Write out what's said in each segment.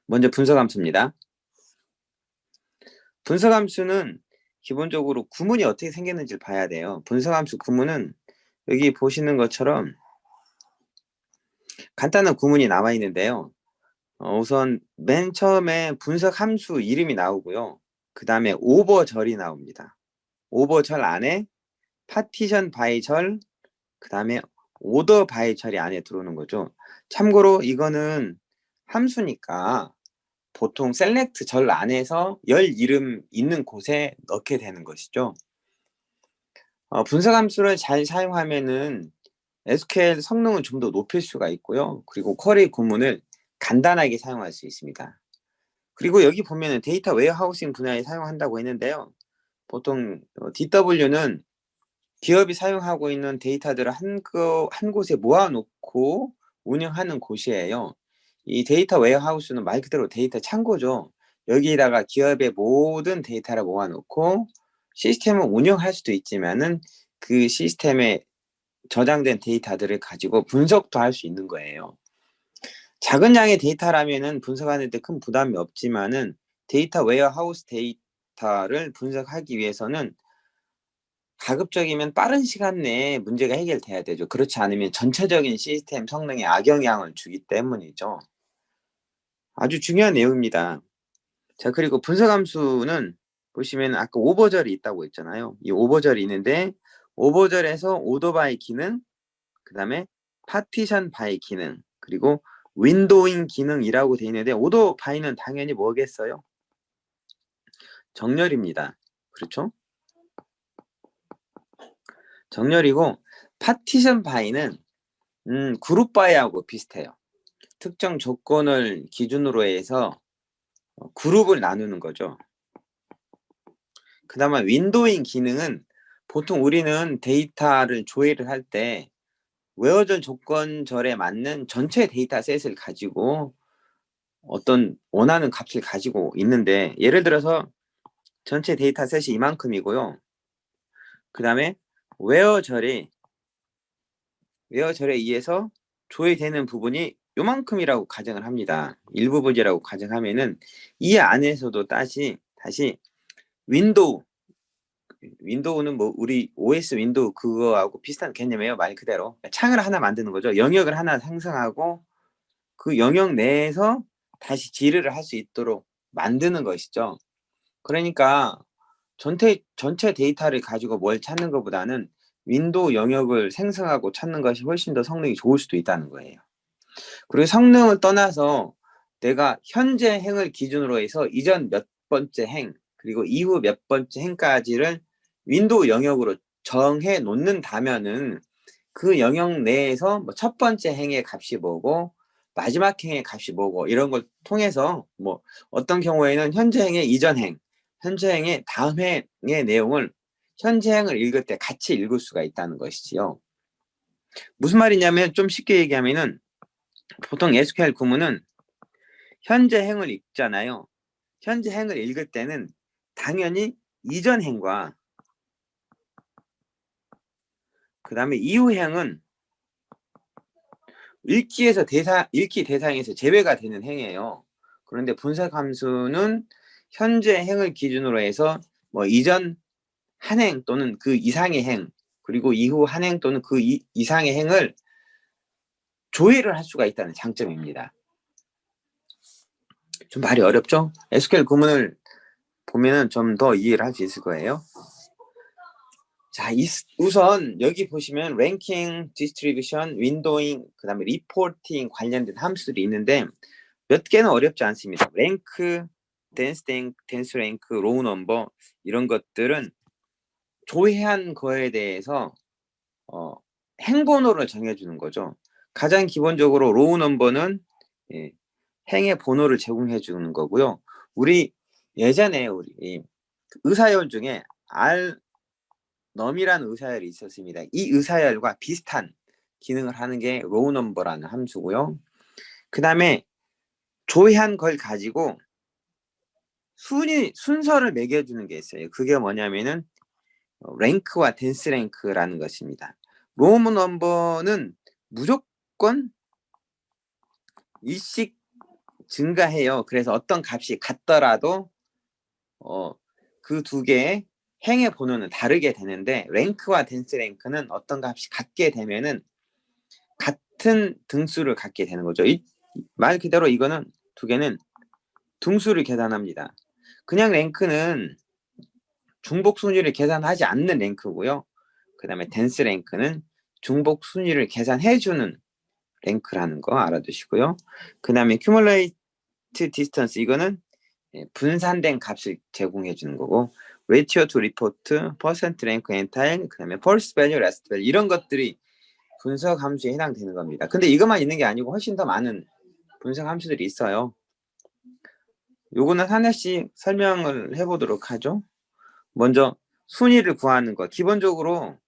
먼저 분석함수입니다. 분석함수는 기본적으로 구문이 어떻게 생겼는지를 봐야 돼요. 분석함수 구문은 여기 보시는 것처럼 간단한 구문이 나와 있는데요. 우선 맨 처음에 분석함수 이름이 나오고요. 그 다음에 오버절이 나옵니다. 오버절 안에 파티션 바이 절, 그 다음에 오더 바이 절이 안에 들어오는 거죠. 참고로 이거는 함수니까 보통 셀렉트 절 안에서 열 이름 있는 곳에 넣게 되는 것이죠. 분석함수를 잘 사용하면은 SQL 성능을 좀 더 높일 수가 있고요. 그리고 쿼리 구문을 간단하게 사용할 수 있습니다. 그리고 여기 보면은 데이터 웨어하우싱 분야에 사용한다고 했는데요. 보통 DW는 기업이 사용하고 있는 데이터들을 한 곳에 모아놓고 운영하는 곳이에요. 이 데이터 웨어하우스는 말 그대로 데이터 창고죠. 여기다가 기업의 모든 데이터를 모아놓고 시스템을 운영할 수도 있지만은 그 시스템에 저장된 데이터들을 가지고 분석도 할 수 있는 거예요. 작은 양의 데이터라면은 분석하는 데 큰 부담이 없지만은 데이터 웨어하우스 데이터를 분석하기 위해서는 가급적이면 빠른 시간 내에 문제가 해결돼야 되죠. 그렇지 않으면 전체적인 시스템 성능에 악영향을 주기 때문이죠. 아주 중요한 내용입니다. 자, 그리고 분석함수는 보시면 아까 오버절이 있다고 했잖아요. 이 오버절이 있는데 오버절에서 오더 바이 기능, 그 다음에 파티션 바이 기능, 그리고 윈도잉 기능이라고 되어 있는데 오더 바이는 당연히 뭐겠어요? 정렬입니다. 그렇죠? 정렬이고 파티션 바이는 그룹 바이하고 비슷해요. 특정 조건을 기준으로 해서 그룹을 나누는 거죠. 그다음에 윈도잉 기능은 보통 우리는 데이터를 조회를 할 때 웨어절 조건절에 맞는 전체 데이터셋을 가지고 어떤 원하는 값을 가지고 있는데 예를 들어서 전체 데이터셋이 이만큼이고요. 그 다음에 웨어절에 의해서 조회되는 부분이 요만큼이라고 가정을 합니다. 일부분이라고 가정하면은 이 안에서도 다시 윈도우는 뭐 우리 OS 윈도우 그거하고 비슷한 개념이에요. 말 그대로 창을 하나 만드는 거죠. 영역을 하나 생성하고 그 영역 내에서 다시 지르를 할 수 있도록 만드는 것이죠. 그러니까 전체 데이터를 가지고 뭘 찾는 것보다는 윈도우 영역을 생성하고 찾는 것이 훨씬 더 성능이 좋을 수도 있다는 거예요. 그리고 성능을 떠나서 내가 현재 행을 기준으로 해서 이전 몇 번째 행 그리고 이후 몇 번째 행까지를 윈도우 영역으로 정해 놓는다면은 그 영역 내에서 뭐 첫 번째 행의 값이 뭐고 마지막 행의 값이 뭐고 이런 걸 통해서 뭐 어떤 경우에는 현재 행의 이전 행, 현재 행의 다음 행의 내용을 현재 행을 읽을 때 같이 읽을 수가 있다는 것이지요. 무슨 말이냐면 좀 쉽게 얘기하면은 보통 SQL 구문은 현재 행을 읽잖아요. 현재 행을 읽을 때는 당연히 이전 행과 그 다음에 이후 행은 읽기 대상에서 제외가 되는 행이에요. 그런데 분석 함수는 현재 행을 기준으로 해서 뭐 이전 한 행 또는 그 이상의 행 그리고 이후 한 행 또는 그 이상의 행을 조회를 할 수가 있다는 장점입니다. 좀 말이 어렵죠? SQL 구문을 보면은 좀 더 이해를 할 수 있을 거예요. 자, 우선 여기 보시면 랭킹, 디스트리뷰션, 윈도잉, 그 다음에 리포팅 관련된 함수들이 있는데 몇 개는 어렵지 않습니다. 랭크, 댄스 랭크, 로우 넘버 이런 것들은 조회한 거에 대해서 행번호를 정해주는 거죠. 가장 기본적으로 로우 넘버는 행의 번호를 제공해 주는 거고요. 우리 예전에 우리 의사열 중에 넘이라는 의사열이 있었습니다. 이 의사열과 비슷한 기능을 하는 게 로우 넘버라는 함수고요. 그 다음에 조회한 걸 가지고 순서를 매겨주는 게 있어요. 그게 뭐냐면은 랭크와 댄스 랭크라는 것입니다. 로우 넘버는 무조건 일식 증가해요. 그래서 어떤 값이 같더라도 그 두 개의 행의 번호는 다르게 되는데 랭크와 댄스 랭크는 어떤 값이 같게 되면은 같은 등수를 갖게 되는 거죠. 말 그대로 이거는 두 개는 등수를 계산합니다. 그냥 랭크는 중복 순위를 계산하지 않는 랭크고요. 그 다음에 댄스 랭크는 중복 순위를 계산해주는 랭크라는 거 알아두시고요. 그 다음에 accumulate distance 이거는 분산된 값을 제공해 주는 거고 ratio to report, percent rank entile, 그 다음에 false value, last value 이런 것들이 분석 함수에 해당되는 겁니다. 근데 이것만 있는 게 아니고 훨씬 더 많은 분석 함수들이 있어요. 요거는 하나씩 설명을 해보도록 하죠. 먼저 순위를 구하는 것. 기본적으로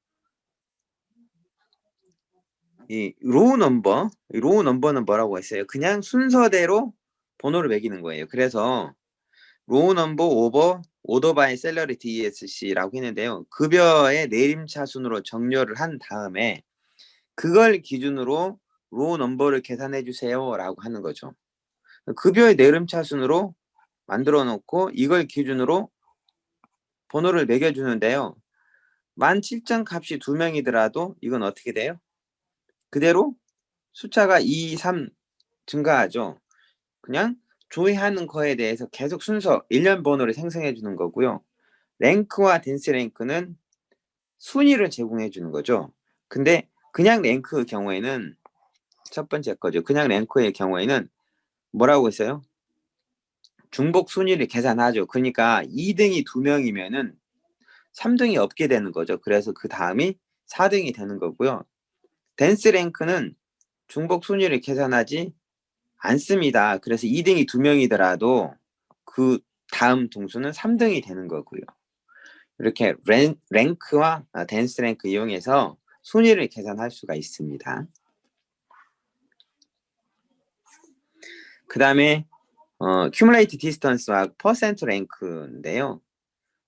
이 로우 넘버는 뭐라고 했어요? 그냥 순서대로 번호를 매기는 거예요. 그래서 로우 넘버 오더 바이 셀러리 DSC라고 했는데요. 급여의 내림차 순으로 정렬을 한 다음에 그걸 기준으로 로우 넘버를 계산해 주세요라고 하는 거죠. 급여의 내림차 순으로 만들어 놓고 이걸 기준으로 번호를 매겨 주는데요. 17,000 값이 2명이더라도 이건 어떻게 돼요? 그대로 숫자가 2, 3 증가하죠. 그냥 조회하는 거에 대해서 계속 순서 일련 번호를 생성해 주는 거고요. 랭크와 댄스 랭크는 순위를 제공해 주는 거죠. 근데 그냥 랭크 경우에는 첫 번째 거죠. 그냥 랭크의 경우에는 뭐라고 했어요? 중복 순위를 계산하죠. 그러니까 2등이 2명이면은 3등이 없게 되는 거죠. 그래서 그 다음이 4등이 되는 거고요. 댄스 랭크는 중복 순위를 계산하지 않습니다. 그래서 2등이 2명이더라도 그 다음 등수는 3등이 되는 거고요. 이렇게 랭크와 댄스 랭크 이용해서 순위를 계산할 수가 있습니다. 그 다음에 cumulative distance와 percent rank인데요.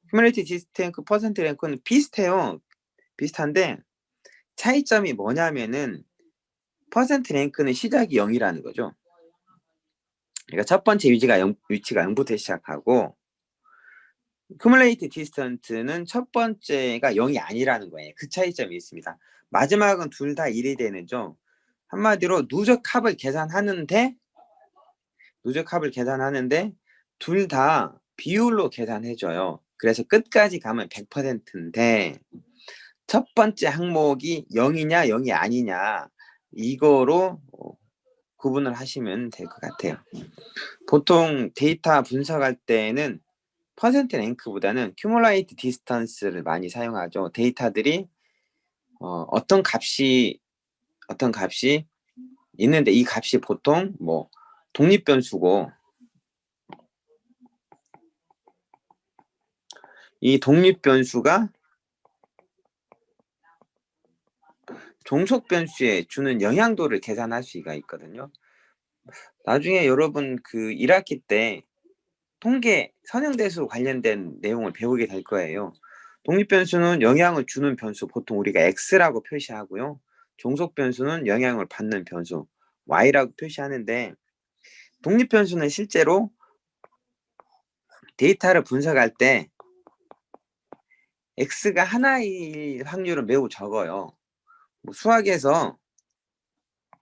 cumulative distance, percent rank는 비슷해요. 비슷한데 차이점이 뭐냐면은 퍼센트 랭크는 시작이 0이라는 거죠. 그러니까 첫 번째 위치가 0부터 시작하고 accumulated distance는 첫 번째가 0이 아니라는 거예요. 그 차이점이 있습니다. 마지막은 둘 다 1이 되는죠. 한마디로 누적합을 계산하는데 둘 다 비율로 계산해줘요. 그래서 끝까지 가면 100%인데 첫 번째 항목이 0이냐 0이 아니냐 이거로 구분을 하시면 될 것 같아요. 보통 데이터 분석할 때는 퍼센트 랭크보다는 cumulative distance를 많이 사용하죠. 데이터들이 어떤 값이 있는데 이 값이 보통 뭐 독립변수고 이 독립변수가 종속변수에 주는 영향도를 계산할 수가 있거든요. 나중에 여러분 그 1학기 때 통계 선형대수 관련된 내용을 배우게 될 거예요. 독립변수는 영향을 주는 변수, 보통 우리가 X라고 표시하고요. 종속변수는 영향을 받는 변수, Y라고 표시하는데 독립변수는 실제로 데이터를 분석할 때 X가 하나일 확률은 매우 적어요. 수학에서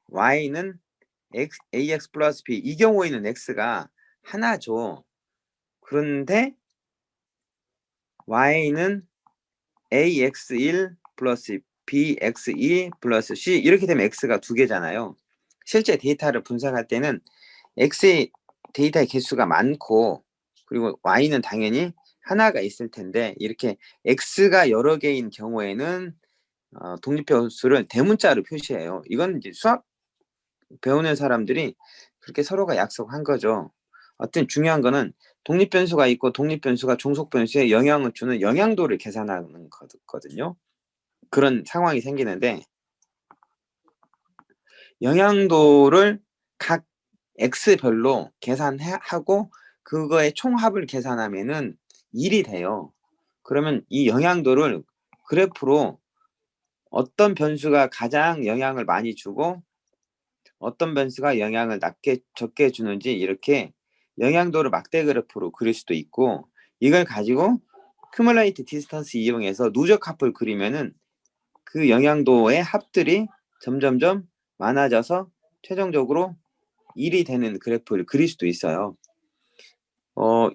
Y는 AX 플러스 B, 이 경우에는 X가 하나죠. 그런데 Y는 AX1 플러스 BX2 플러스 C 이렇게 되면 X가 두 개잖아요. 실제 데이터를 분석할 때는 X의 데이터의 개수가 많고 그리고 Y는 당연히 하나가 있을 텐데 이렇게 X가 여러 개인 경우에는 독립변수를 대문자로 표시해요. 이건 이제 수학 배우는 사람들이 그렇게 서로가 약속한 거죠. 어떤 중요한 거는 독립변수가 있고 독립변수가 종속변수에 영향을 주는 영향도를 계산하는 거거든요. 그런 상황이 생기는데 영향도를 각 x별로 계산하고 그거의 총합을 계산하면은 1이 돼요. 그러면 이 영향도를 그래프로 어떤 변수가 가장 영향을 많이 주고 어떤 변수가 영향을 적게 주는지 이렇게 영향도를 막대 그래프로 그릴 수도 있고, 이걸 가지고 큐뮬레이트 디스턴스 이용해서 누적 합을 그리면은 그 영향도의 합들이 점점점 많아져서 최종적으로 1이 되는 그래프를 그릴 수도 있어요.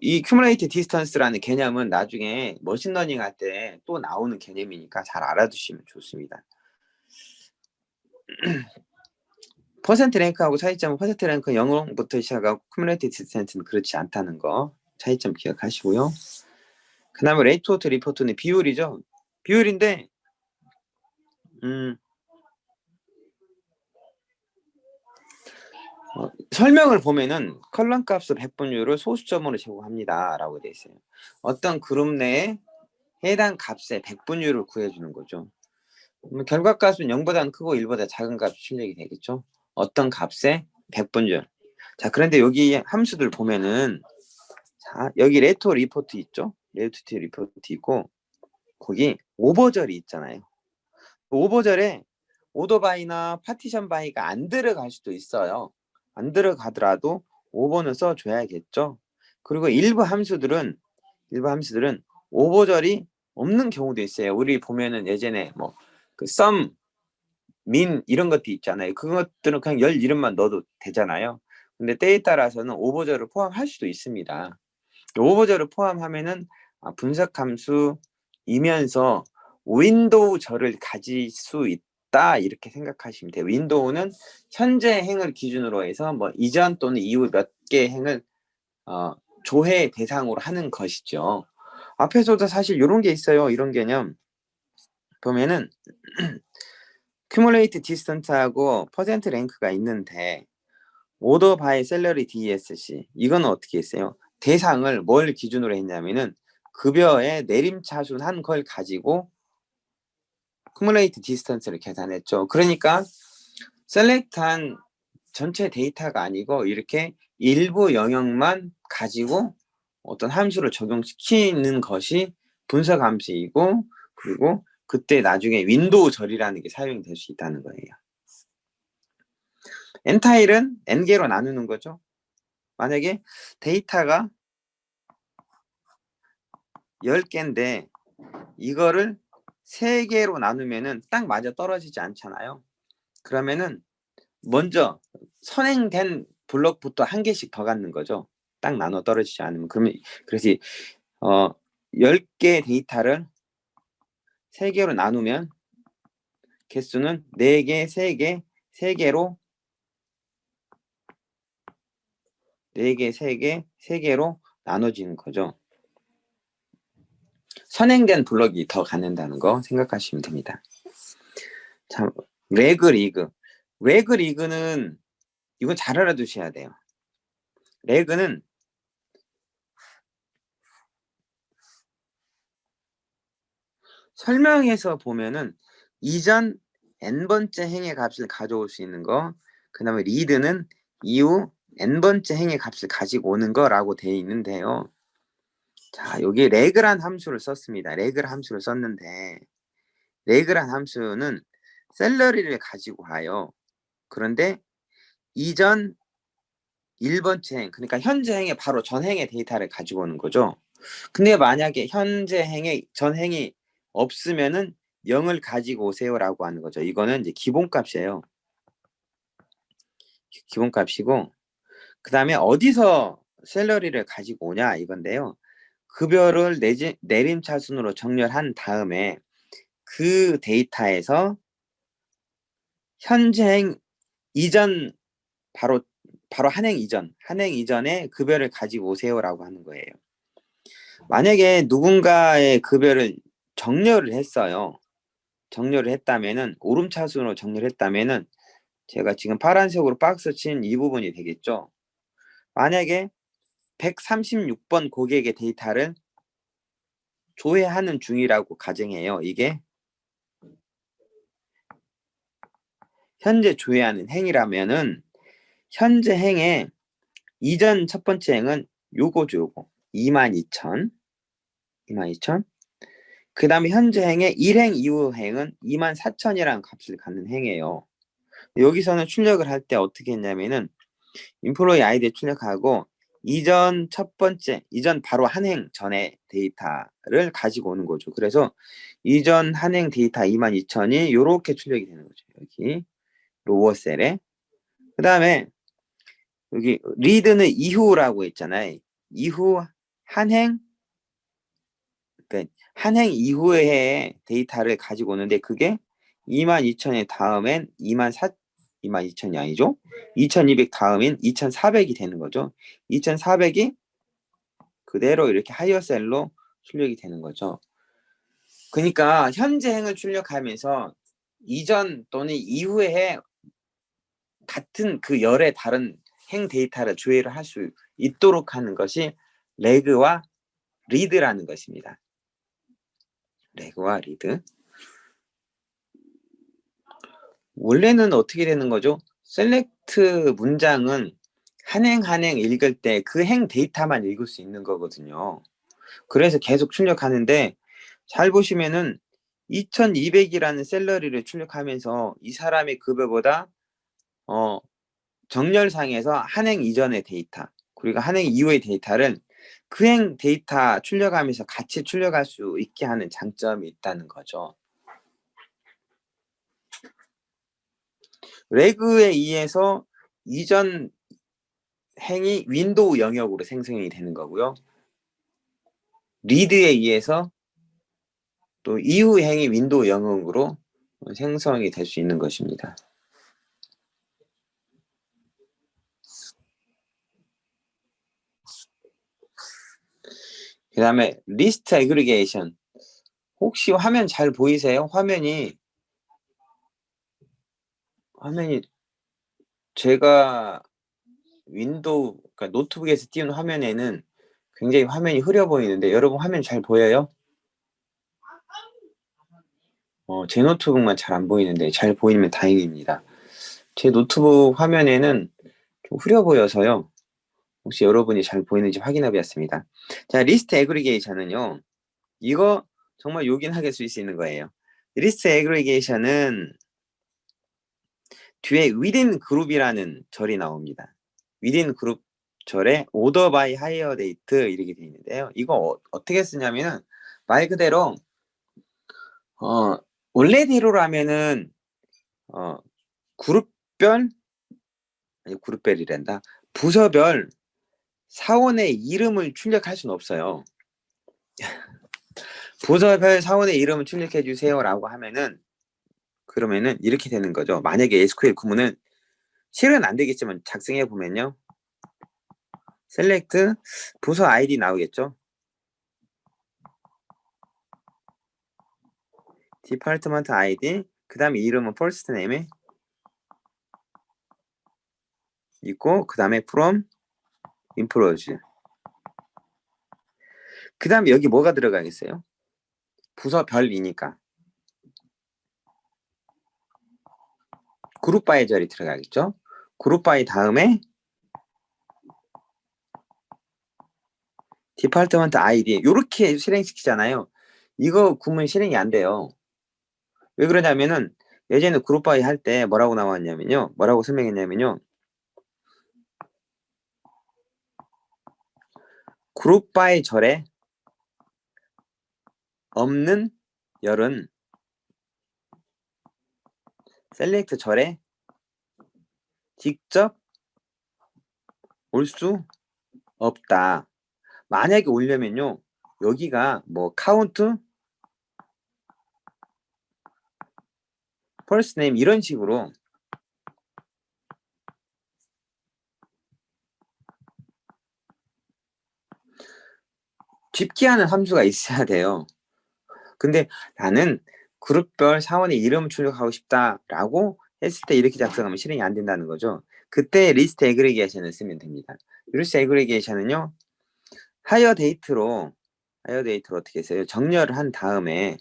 이 큐뮬레이트 디스턴스라는 개념은 나중에 머신러닝 할 때 또 나오는 개념이니까 잘 알아두시면 좋습니다. 퍼센트 랭크하고 차이점은, 퍼센트 랭크 0부터 시작하고 큐뮬레이트 디스턴스는 그렇지 않다는 거 차이점 기억하시고요. 그 다음에 레이트 오트 리포트는 비율이죠. 비율인데 설명을 보면은 컬럼 값을 백분율을 소수점으로 제공합니다 라고 되어 있어요. 어떤 그룹 내에 해당 값의 백분율을 구해주는 거죠. 결과값은 0보다는 크고 1보다 작은 값이 출력이 되겠죠. 어떤 값의 백분율. 자, 그런데 여기 함수들 보면은, 자, 여기 레토 리포트 있죠. 레토 리포트 있고 거기 오버절이 있잖아요. 오버절에 오더바이나 파티션 바이가 안 들어갈 수도 있어요. 안 들어가더라도 5번을 써줘야겠죠. 그리고 일부 함수들은 오버절이 없는 경우도 있어요. 우리 보면은 예전에 뭐 그 sum, min 이런 것도 있잖아요. 그것들은 그냥 열 이름만 넣어도 되잖아요. 근데 때에 따라서는 오버절을 포함할 수도 있습니다. 오버절을 포함하면은 분석 함수이면서 윈도우 절을 가질 수 있다 이렇게 생각하시면 돼요. 윈도우는 현재 행을 기준으로 해서 뭐 이전 또는 이후 몇 개 행을 조회 대상으로 하는 것이죠. 앞에서도 사실 이런 게 있어요. 이런 개념 보면은 큐뮬레이트 디스턴트하고 퍼센트 랭크가 있는데 오더 바이 셀러리 DSC 이거는 어떻게 했어요? 대상을 뭘 기준으로 했냐면은 급여의 내림차순한 걸 가지고 큐뮬레이트 디스턴스를 계산했죠. 그러니까 셀렉트한 전체 데이터가 아니고 이렇게 일부 영역만 가지고 어떤 함수를 적용시키는 것이 분석 함수이고, 그리고 그때 나중에 윈도우 절이라는 게 사용이 될 수 있다는 거예요. 엔타일은 n개로 나누는 거죠. 만약에 데이터가 10개인데 이거를 3개로 나누면은 딱 맞아 떨어지지 않잖아요. 그러면은 먼저 선행된 블록부터 한 개씩 더 갖는 거죠. 딱 나눠 떨어지지 않으면. 그러면 그래서 10개 데이터를 3개로 나누면 개수는 4개, 3개, 3개로 4개, 3개, 3개로 나눠지는 거죠. 선행된 블럭이 더 갖는다는 거 생각하시면 됩니다. 자, 레그 리그. 레그 리그는 이건 잘 알아두셔야 돼요. 레그는 설명에서 보면은 이전 n번째 행의 값을 가져올 수 있는 거, 그 다음에 리드는 이후 n번째 행의 값을 가지고 오는 거라고 되어 있는데요. 자, 여기 레그란 함수를 썼습니다. 레그란 함수를 썼는데 레그란 함수는 셀러리를 가지고 와요. 그런데 이전 1번째 행, 그러니까 현재 행의 바로 전행의 데이터를 가지고 오는 거죠. 근데 만약에 현재 행의 전행이 없으면은 0을 가지고 오세요라고 하는 거죠. 이거는 이제 기본값이에요. 기본값이고, 그 다음에 어디서 샐러리를 가지고 오냐 이건데요. 급여를 내림차순으로 정렬한 다음에 그 데이터에서 현재 행 이전 바로 한행 이전에 급여를 가지고 오세요라고 하는 거예요. 만약에 누군가의 급여를 정렬을 했어요. 정렬을 했다면은 오름차순으로 정렬을 했다면은 제가 지금 파란색으로 박스 친 이 부분이 되겠죠. 만약에 136번 고객의 데이터를 조회하는 중이라고 가정해요. 이게 현재 조회하는 행이라면은 현재 행의 이전 첫 번째 행은 요거죠. 22,000. 그 다음에 현재 행의 1행 이후 행은 24,000이라는 값을 갖는 행이에요. 여기서는 출력을 할 때 어떻게 했냐면은 인플로이 아이디 출력하고 이전 첫 번째, 이전 바로 한행 전에 데이터를 가지고 오는 거죠. 그래서 이전 한행 데이터 22,000이 이렇게 출력이 되는 거죠. 여기 로워 셀에. 그 다음에 여기 리드는 이후라고 했잖아요. 이후 한행, 그러니까 한행 이후의 데이터를 가지고 오는데 그게 22,000의 다음엔 22,000이 아니죠. 2200 다음인 2400이 되는 거죠. 2400이 그대로 이렇게 하이어셀로 출력이 되는 거죠. 그러니까 현재 행을 출력하면서 이전 또는 이후의 해 같은 그 열의 다른 행 데이터를 조회를 할 수 있도록 하는 것이 레그와 리드라는 것입니다. 레그와 리드. 원래는 어떻게 되는 거죠? 셀렉트 문장은 한행 읽을 때 그 행 데이터만 읽을 수 있는 거거든요. 그래서 계속 출력하는데 잘 보시면은 2200이라는 셀러리를 출력하면서 이 사람의 급여보다 정렬상에서 한행 이전의 데이터 그리고 한행 이후의 데이터를 그 행 데이터 출력하면서 같이 출력할 수 있게 하는 장점이 있다는 거죠. 레그에 의해서 이전 행이 윈도우 영역으로 생성이 되는 거고요. 리드에 의해서 또 이후 행이 윈도우 영역으로 생성이 될 수 있는 것입니다. 그 다음에 리스트 애그리게이션. 혹시 화면 잘 보이세요? 화면이 제가 윈도우, 그러니까 노트북에서 띄운 화면에는 굉장히 화면이 흐려 보이는데 여러분 화면 잘 보여요? 제 노트북만 잘 안 보이는데 잘 보이면 다행입니다. 제 노트북 화면에는 좀 흐려 보여서요. 혹시 여러분이 잘 보이는지 확인해 보겠습니다. 자, 리스트 애그리게이션은요. 이거 정말 요긴하게 쓸 수 있는 거예요. 리스트 애그리게이션은 뒤에 within 그룹이라는 절이 나옵니다. within 그룹 절에 order by hire date 이렇게 되어 있는데요. 이거 어떻게 쓰냐면은 말 그대로 원래대로라면은 그룹별 아니 그룹별이란다. 부서별 사원의 이름을 출력할 수는 없어요. 부서별 사원의 이름을 출력해 주세요라고 하면은 그러면은 이렇게 되는 거죠. 만약에 SQL 구문은 실은 안 되겠지만 작성해 보면요. 셀렉트 부서 아이디 나오겠죠. 디파트먼트 아이디 그 다음에 이름은 first name에 있고 그 다음에 from employees 그 다음에 여기 뭐가 들어가겠어요? 부서별이니까 그룹 바이 절이 들어가겠죠. 그룹 바이 다음에 디파트먼트 아이디 이렇게 실행시키잖아요. 이거 구문 실행이 안 돼요. 왜 그러냐면은 예전에 그룹 바이 할 때 뭐라고 나왔냐면요. 뭐라고 설명했냐면요. 그룹 바이 절에 없는 열은 셀렉트 절에 직접 올 수 없다. 만약에 오려면요. 여기가 뭐 카운트 first name 이런 식으로 집계하는 함수가 있어야 돼요. 근데 나는 그룹별 사원의 이름을 출력하고 싶다라고 했을 때 이렇게 작성하면 실행이 안 된다는 거죠. 그때 리스트 애그리게이션을 쓰면 됩니다. 리스트 애그리게이션은요. 하이어 데이트로 어떻게 했어요? 정렬을 한 다음에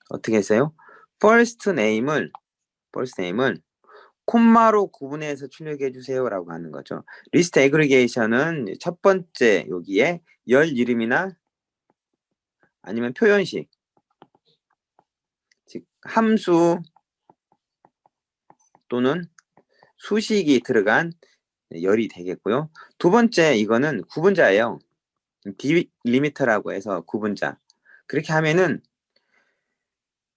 어떻게 했어요? first name을 콤마로 구분해서 출력해 주세요라고 하는 거죠. 리스트 애그리게이션은 첫 번째 여기에 열 이름이나 아니면 표현식 즉 함수 또는 수식이 들어간 열이 되겠고요. 두 번째 이거는 구분자예요. 디리미터라고 해서 구분자. 그렇게 하면은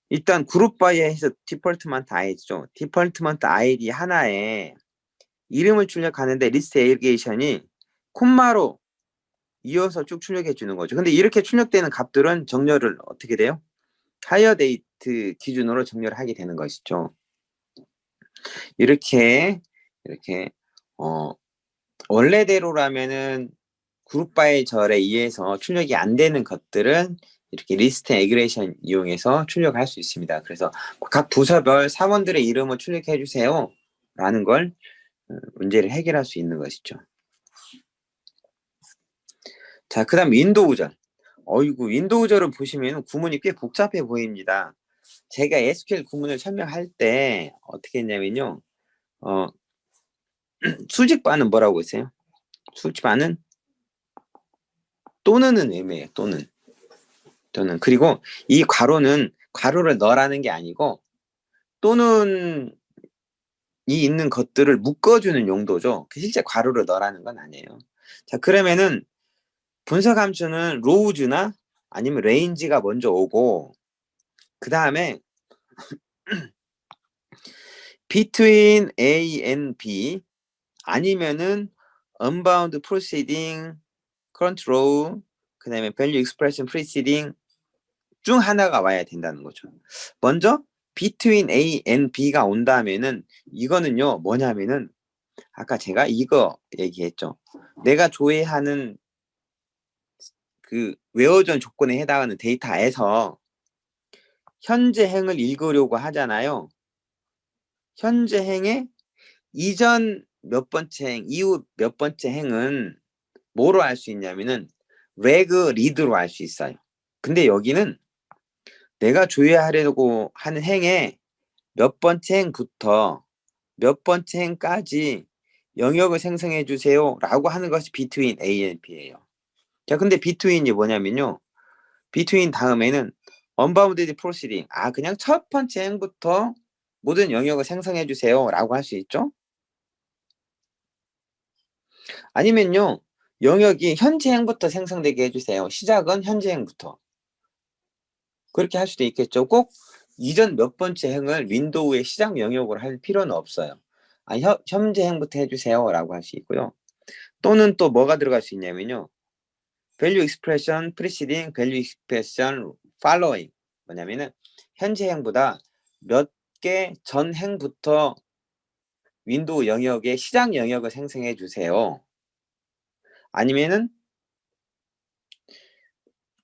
일단 그룹 바이에서 디폴트먼트 아이디죠. 디폴트먼트 아이디 하나에 이름을 출력하는데 리스트 에그리게이션이 콤마로 이어서 쭉 출력해 주는 거죠. 근데 이렇게 출력되는 값들은 정렬을 어떻게 돼요? 하이어 데이트 기준으로 정렬을 하게 되는 것이죠. 이렇게 원래대로라면은 그룹 바이 절에 의해서 출력이 안 되는 것들은 이렇게 리스트 에그레이션 이용해서 출력할 수 있습니다. 그래서 각 부서별 사원들의 이름을 출력해 주세요 라는 걸 문제를 해결할 수 있는 것이죠. 자, 그 다음 윈도우절. 어이구, 윈도우절을 보시면 구문이 꽤 복잡해 보입니다. 제가 SQL 구문을 설명할 때 어떻게 했냐면요. 수직반은 뭐라고 했어요? 수직반은 또는은 애매해요. 또는. 그리고 이 괄호는 괄호를 넣으라는 게 아니고 또는 이 있는 것들을 묶어주는 용도죠. 실제 괄호를 넣으라는 건 아니에요. 자, 그러면은 분석 함수는 로우즈나 아니면 레인지가 먼저 오고 그 다음에 between A and B 아니면은 unbound proceeding, current row, 그 다음에 value expression preceding 중 하나가 와야 된다는 거죠. 먼저 between A and B가 온다면은 이거는요 뭐냐면은 아까 제가 이거 얘기했죠. 내가 조회하는 그 웨어전 조건에 해당하는 데이터에서 현재 행을 읽으려고 하잖아요. 현재 행의 이전 몇 번째 행, 이후 몇 번째 행은 뭐로 알 수 있냐면은 레그 리드로 알 수 있어요. 근데 여기는 내가 조회하려고 하는 행의 몇 번째 행부터 몇 번째 행까지 영역을 생성해 주세요 라고 하는 것이 between A and B예요. 자, 근데 between이 뭐냐면요. between 다음에는 unbounded proceeding. 그냥 첫 번째 행부터 모든 영역을 생성해 주세요 라고 할 수 있죠. 아니면요. 영역이 현재 행부터 생성되게 해주세요. 시작은 현재 행부터. 그렇게 할 수도 있겠죠. 꼭 이전 몇 번째 행을 윈도우의 시작 영역으로 할 필요는 없어요. 현재 행부터 해주세요 라고 할 수 있고요. 또는 또 뭐가 들어갈 수 있냐면요. value expression preceding, value expression following. 뭐냐면은 현재 행보다 몇 개 전 행부터 윈도우 영역의 시작 영역을 생성해 주세요. 아니면은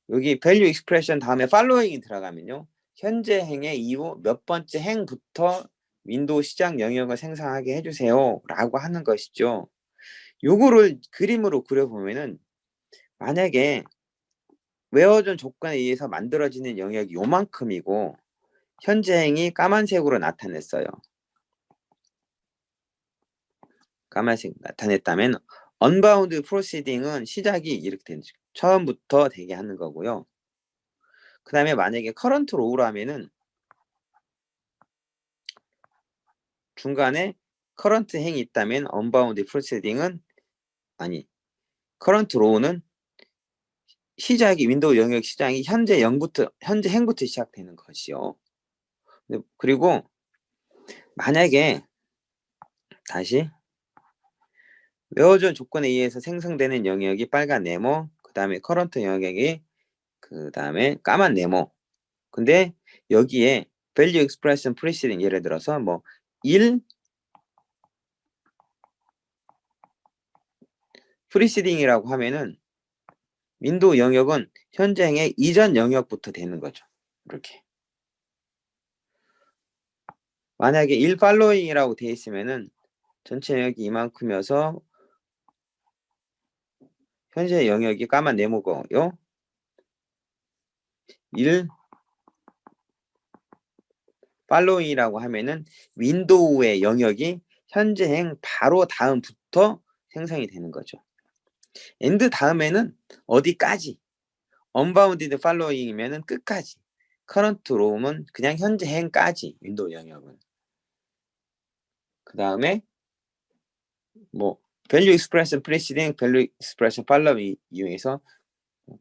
여기 value expression 다음에 following이 들어가면요. 현재 행의 이후 몇 번째 행부터 윈도우 시작 영역을 생성하게 해주세요 라고 하는 것이죠. 요거를 그림으로 그려보면은 만약에 웨어전 조건에 의해서 만들어지는 영역이 요만큼이고 현재 행이 까만색으로 나타냈어요. 까만색 나타냈다면 unbound proceeding은 시작이 이렇게 되는 거죠. 처음부터 되게 하는 거고요. 그 다음에 만약에 current row로 하면은 중간에 current 행이 있다면 unbound proceeding은 current row는 시작이 윈도우 영역 시작이 현재 행부터 시작되는 것이요. 그리고 만약에 다시 웨어전 조건에 의해서 생성되는 영역이 빨간 네모, 그 다음에 current 영역이 그 다음에 까만 네모. 근데 여기에 value expression preceding 예를 들어서 뭐 1 preceding이라고 하면은 윈도우 영역은 현재 행의 이전 영역부터 되는 거죠. 이렇게. 만약에 1 following이라고 되어 있으면은 전체 영역이 이만큼이어서 현재 영역이 까만 네모고요. 1 following이라고 하면은 윈도우의 영역이 현재 행 바로 다음부터 생성이 되는 거죠. and 다음에는 어디까지? unbounded following이면은 끝까지. current row는 그냥 현재 행까지 윈도우 영역은. 그 다음에 뭐 value expression preceding, value expression following 이용해서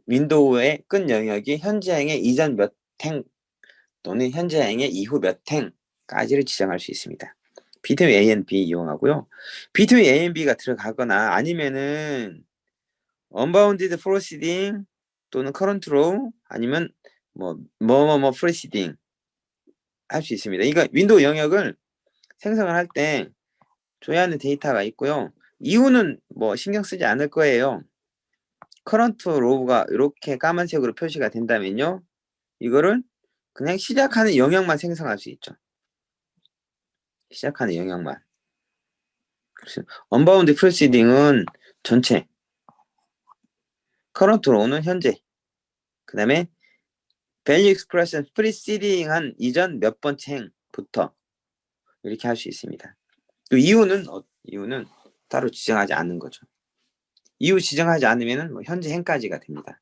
윈도우의 끝 영역이 현재 행의 이전 몇 행 또는 현재 행의 이후 몇 행까지를 지정할 수 있습니다. between A and B 이용하고요. between A and B가 들어가거나 아니면은 unbounded proceeding 또는 current row 아니면 뭐 proceeding 할 수 있습니다. 이거 윈도우 영역을 생성을 할 때 줘야 하는 데이터가 있고요. 이유는 뭐 신경 쓰지 않을 거예요. current row가 이렇게 까만색으로 표시가 된다면요. 이거를 그냥 시작하는 영역만 생성할 수 있죠. 시작하는 영역만. unbounded proceeding은 전체. current row는 현재. 그 다음에 value expression preceding 한 이전 몇 번째 행부터 이렇게 할 수 있습니다. 또 이유는 따로 지정하지 않는 거죠. 이유 지정하지 않으면 뭐 현재 행까지가 됩니다.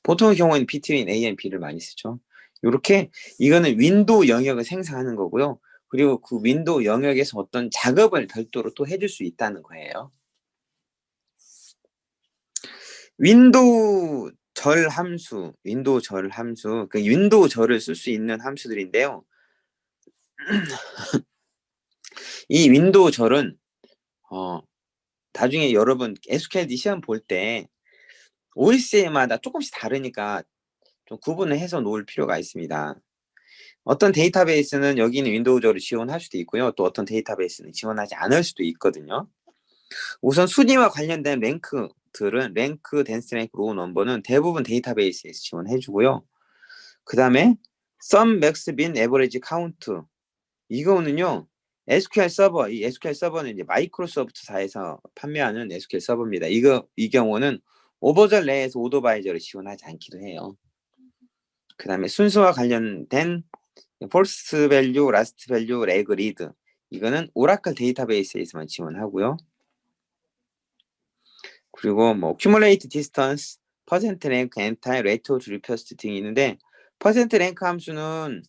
보통의 경우에는 between A and B를 많이 쓰죠. 이렇게 이거는 윈도우 영역을 생성하는 거고요. 그리고 그 윈도우 영역에서 어떤 작업을 별도로 또 해줄 수 있다는 거예요. 윈도우 절 함수, 그 윈도우 절을 쓸 수 있는 함수들인데요. 이 윈도우 절은 나중에 여러분 SQL 시험 볼 때 OS마다 조금씩 다르니까 좀 구분을 해서 놓을 필요가 있습니다. 어떤 데이터베이스는 여기는 윈도우 절을 지원할 수도 있고요. 또 어떤 데이터베이스는 지원하지 않을 수도 있거든요. 우선 순위와 관련된 랭크들은 랭크, 덴스 랭크, 로우 넘버는 대부분 데이터베이스에서 지원해주고요. 그 다음에 sum, max, min, average, count 이거는요. SQL 서버, 이 SQL 서버는 이제 마이크로소프트사에서 판매하는 SQL 서버입니다. 이 경우는 오버절 내에서 오토바이저를 지원하지 않기도 해요. 그 다음에 순수와 관련된 false value, last value, leg, read 이거는 오라클 데이터베이스에서만 지원하고요. 그리고 뭐 accumulate distance, percent rank, anti, ratio to request 등이 있는데 percent rank 함수는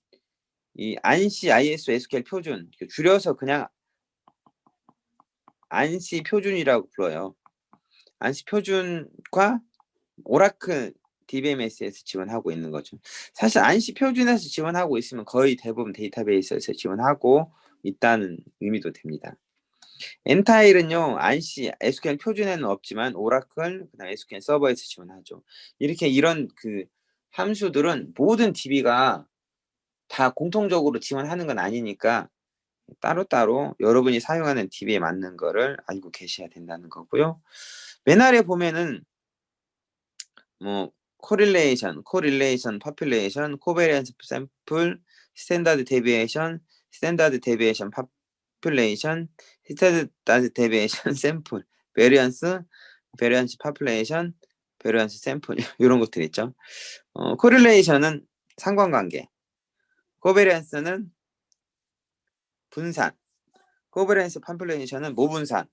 이 ANSI, ISO, SQL 표준 줄여서 그냥 ANSI 표준이라고 불러요. ANSI 표준과 오라클 DBMS에서 지원하고 있는 거죠. 사실 ANSI 표준에서 지원하고 있으면 거의 대부분 데이터베이스에서 지원하고 있다는 의미도 됩니다. 엔타일은요, ANSI, SQL 표준에는 없지만 오라클, 그다음 SQL 서버에서 지원하죠. 이런 그 함수들은 모든 DB가 다 공통적으로 지원하는 건 아니니까 따로따로 여러분이 사용하는 DB에 맞는 거를 알고 계셔야 된다는 거고요. 맨 아래 보면은 뭐 correlation, population, covariance sample, standard deviation, population, standard deviation sample, variance population, variance sample 이런 것들 있죠. correlation은 상관관계, covariance는 분산, covariance population은 모분산,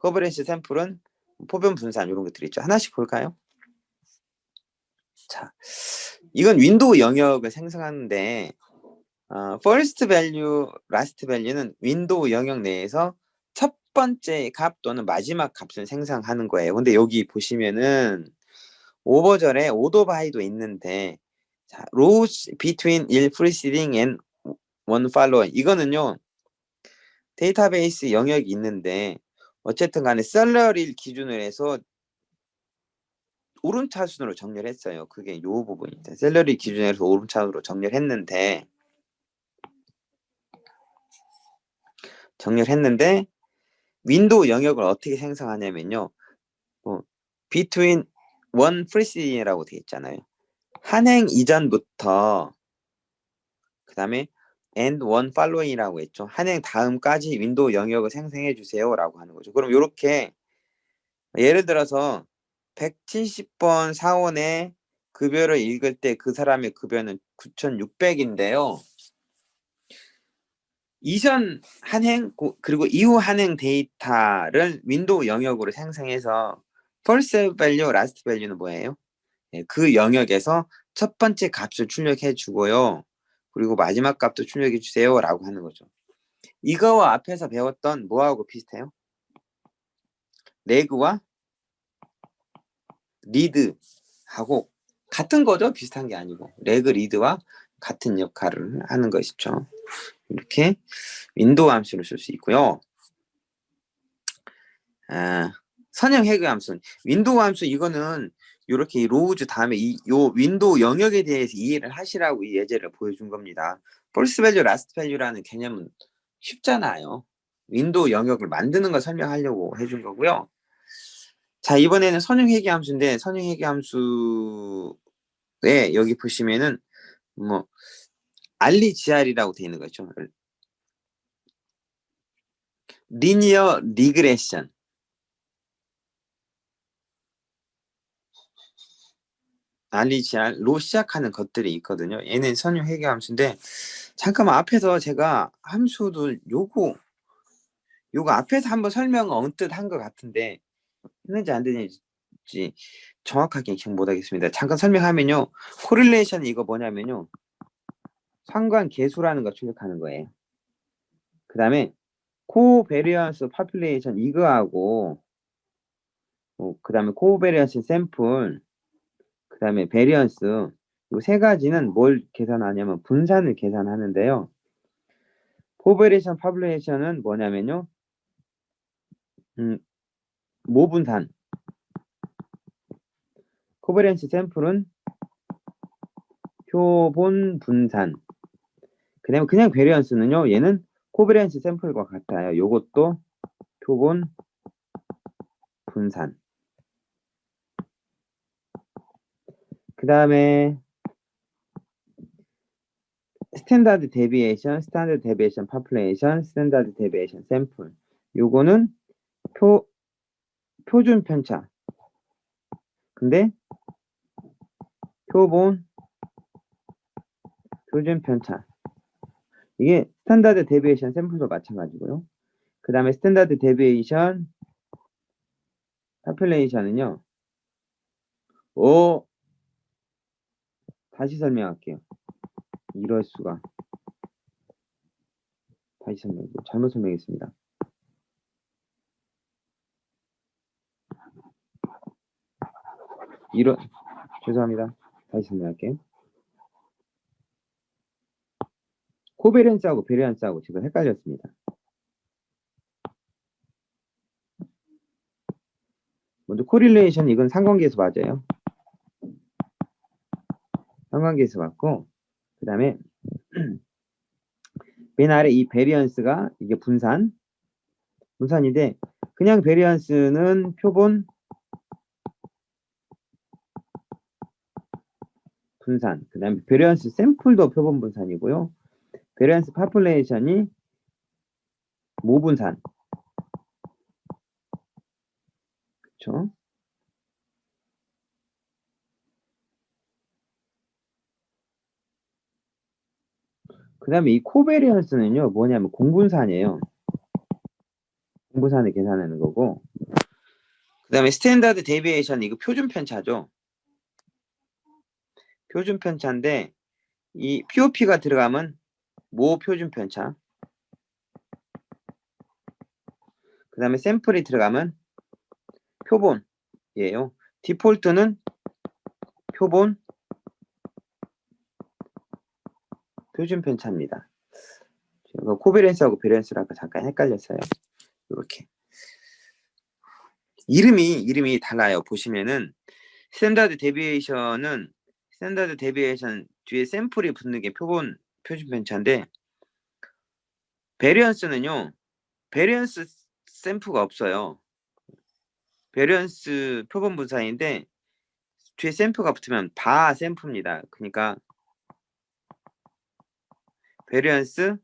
covariance sample은 포변 분산 이런 것들 있죠. 하나씩 볼까요? 자, 이건 윈도우 영역을 생성하는데 first value, last value는 윈도우 영역 내에서 첫 번째 값 또는 마지막 값을 생성하는 거예요. 근데 여기 보시면은 오버절에 오토바이도 있는데 자, rows between 1 preceding and 1 following 이거는요. 데이터베이스 영역이 있는데 어쨌든 간에 셀러리를 기준으로 해서 오름차순으로 정렬했어요. 그게 요 부분입니다. 셀러리 기준에서 오름차순으로 정렬했는데 윈도우 영역을 어떻게 생성하냐면요. between one preceding이라고 되어 있잖아요. 한 행 이전부터 그 다음에 and one following이라고 했죠. 한 행 다음까지 윈도우 영역을 생성해 주세요 라고 하는 거죠. 그럼 이렇게 예를 들어서 170번 사원의 급여를 읽을 때 그 사람의 급여는 9,600인데요. 이전 한행 그리고 이후 한행 데이터를 윈도우 영역으로 생성해서 first value, last value는 뭐예요? 그 영역에서 첫 번째 값을 출력해 주고요. 그리고 마지막 값도 출력해 주세요 라고 하는 거죠. 이거와 앞에서 배웠던 뭐하고 비슷해요? 레그와 리드하고 같은 거죠. 비슷한 게 아니고 레그 리드와 같은 역할을 하는 것이죠. 이렇게 윈도우 함수를 쓸 수 있고요. 선형 해그 함수, 윈도우 함수 이거는 이렇게 로우즈 다음에 요 윈도우 영역에 대해서 이해를 하시라고 이 예제를 보여준 겁니다. false value, last value라는 개념은 쉽잖아요. 윈도우 영역을 만드는 걸 설명하려고 해준 거고요. 자, 이번에는 선형 해기 함수인데 선형 해기 함수에 여기 보시면은 뭐 RGR이라고 되어 있는 거죠. 리니어 리그레션. RGR로 시작하는 것들이 있거든요. 얘는 선형 해기 함수인데 잠깐만 앞에서 제가 함수도 요거 앞에서 한번 설명을 언뜻 한 것 같은데 했는지 안 되는지 정확하게 기억 못하겠습니다. 잠깐 설명하면요. 코릴레이션 이거 뭐냐면요. 상관계수라는 거 출력하는 거예요. 그 다음에 코베리언스 파퓰레이션 이거하고 그 다음에 코베리언스 샘플 그 다음에 베리언스 요 세 가지는 뭘 계산하냐면 분산을 계산하는데요. 코베리션 파퓰레이션은 뭐냐면요. 모분산 코베리언스 샘플은 표본 분산 그 다음에 그냥 베리언스는요. 얘는 코베리언스 샘플과 같아요. 요것도 표본 분산 그 다음에 스탠다드 데비에이션, 스탠다드 데비에이션 파퓰레이션, 스탠다드 데비에이션 샘플 요거는 표준 편차 근데 표준 편차 이게 스탠다드 데비에이션 샘플도 마찬가지고요. 그 다음에 스탠다드 데비에이션 파퓰레이션은요. 다시 설명할게요. 이럴 수가. 다시 잘못 설명했습니다. 죄송합니다. 다시 설명할게요. 코베리언스하고 베리언스하고 지금 헷갈렸습니다. 먼저 코릴레이션 이건 상관계수 맞아요. 상관계수 맞고 그 다음에 맨 아래 이 베리언스가 이게 분산인데 그냥 베리언스는 표본 분산 그 다음에 베리언스 샘플도 표본 분산이고요. 베리언스 파퓰레이션이 모분산 그쵸? 그 다음에 이 코베리언스는요 뭐냐면 공분산이에요. 공분산을 계산하는 거고 그 다음에 스탠다드 데비에이션 이거 표준 편차죠. 표준 편차인데 이 POP가 들어가면 모 표준 편차 그 다음에 샘플이 들어가면 표본이에요. 디폴트는 표본 표준 편차입니다. 코베리언스하고 베리언스를 아까 잠깐 헷갈렸어요. 이렇게 이름이 달라요. 보시면은 스탠다드 데비에이션 뒤에 샘플이 붙는 게 표준 편차인데 베리언스는요. 베리언스 샘플가 없어요. 베리언스 표본 분산인데 뒤에 샘플가 붙으면 바 샘플입니다. 그러니까 베리언스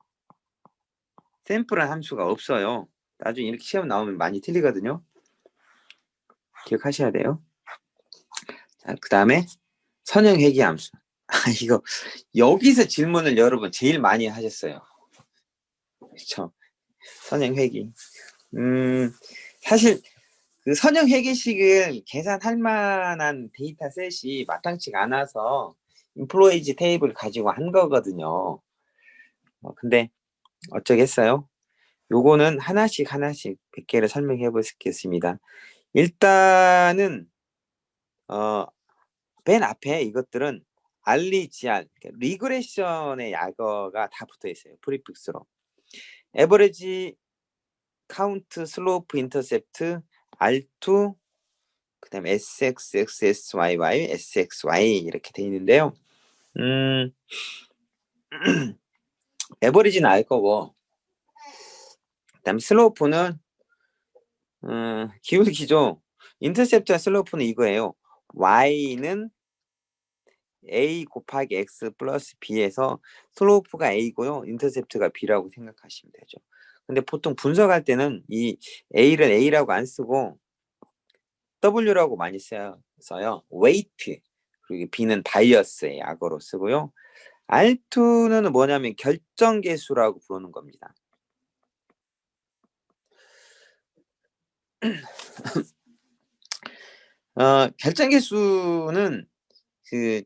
샘플은 함수가 없어요. 나중에 이렇게 시험 나오면 많이 틀리거든요. 기억하셔야 돼요. 자, 그 다음에 선형 회귀 함수. 이거 여기서 질문을 여러분 제일 많이 하셨어요. 그렇죠? 선형 회귀. 사실 그 선형 회귀식을 계산할 만한 데이터 셋이 마땅치가 않아서 인플로이지 테이블을 가지고 한 거거든요. 근데 어쩌겠어요. 요거는 하나씩 100개를 설명해 보겠습니다. 일단은 맨 앞에 이것들은 RGR, 리그레션의 약어가 다 붙어 있어요. 프리픽스로. 에버리지, 카운트, 슬로프, 인터셉트, R2, 그다음에 SXXSYY, SXY 이렇게 돼 있는데요. 에버리지는 알 거고, 그다음에 슬로프는 기울기죠. 인터셉트와 슬로프는 이거예요. Y는 A 곱하기 X 플러스 B에서 슬로프가 A고요. 인터셉트가 B라고 생각하시면 되죠. 근데 보통 분석할 때는 이 A를 A라고 안 쓰고 W라고 많이 써요. weight. 그리고 B는 바이어스의 약어로 쓰고요. R2는 뭐냐면 결정계수라고 부르는 겁니다. 결정계수는 그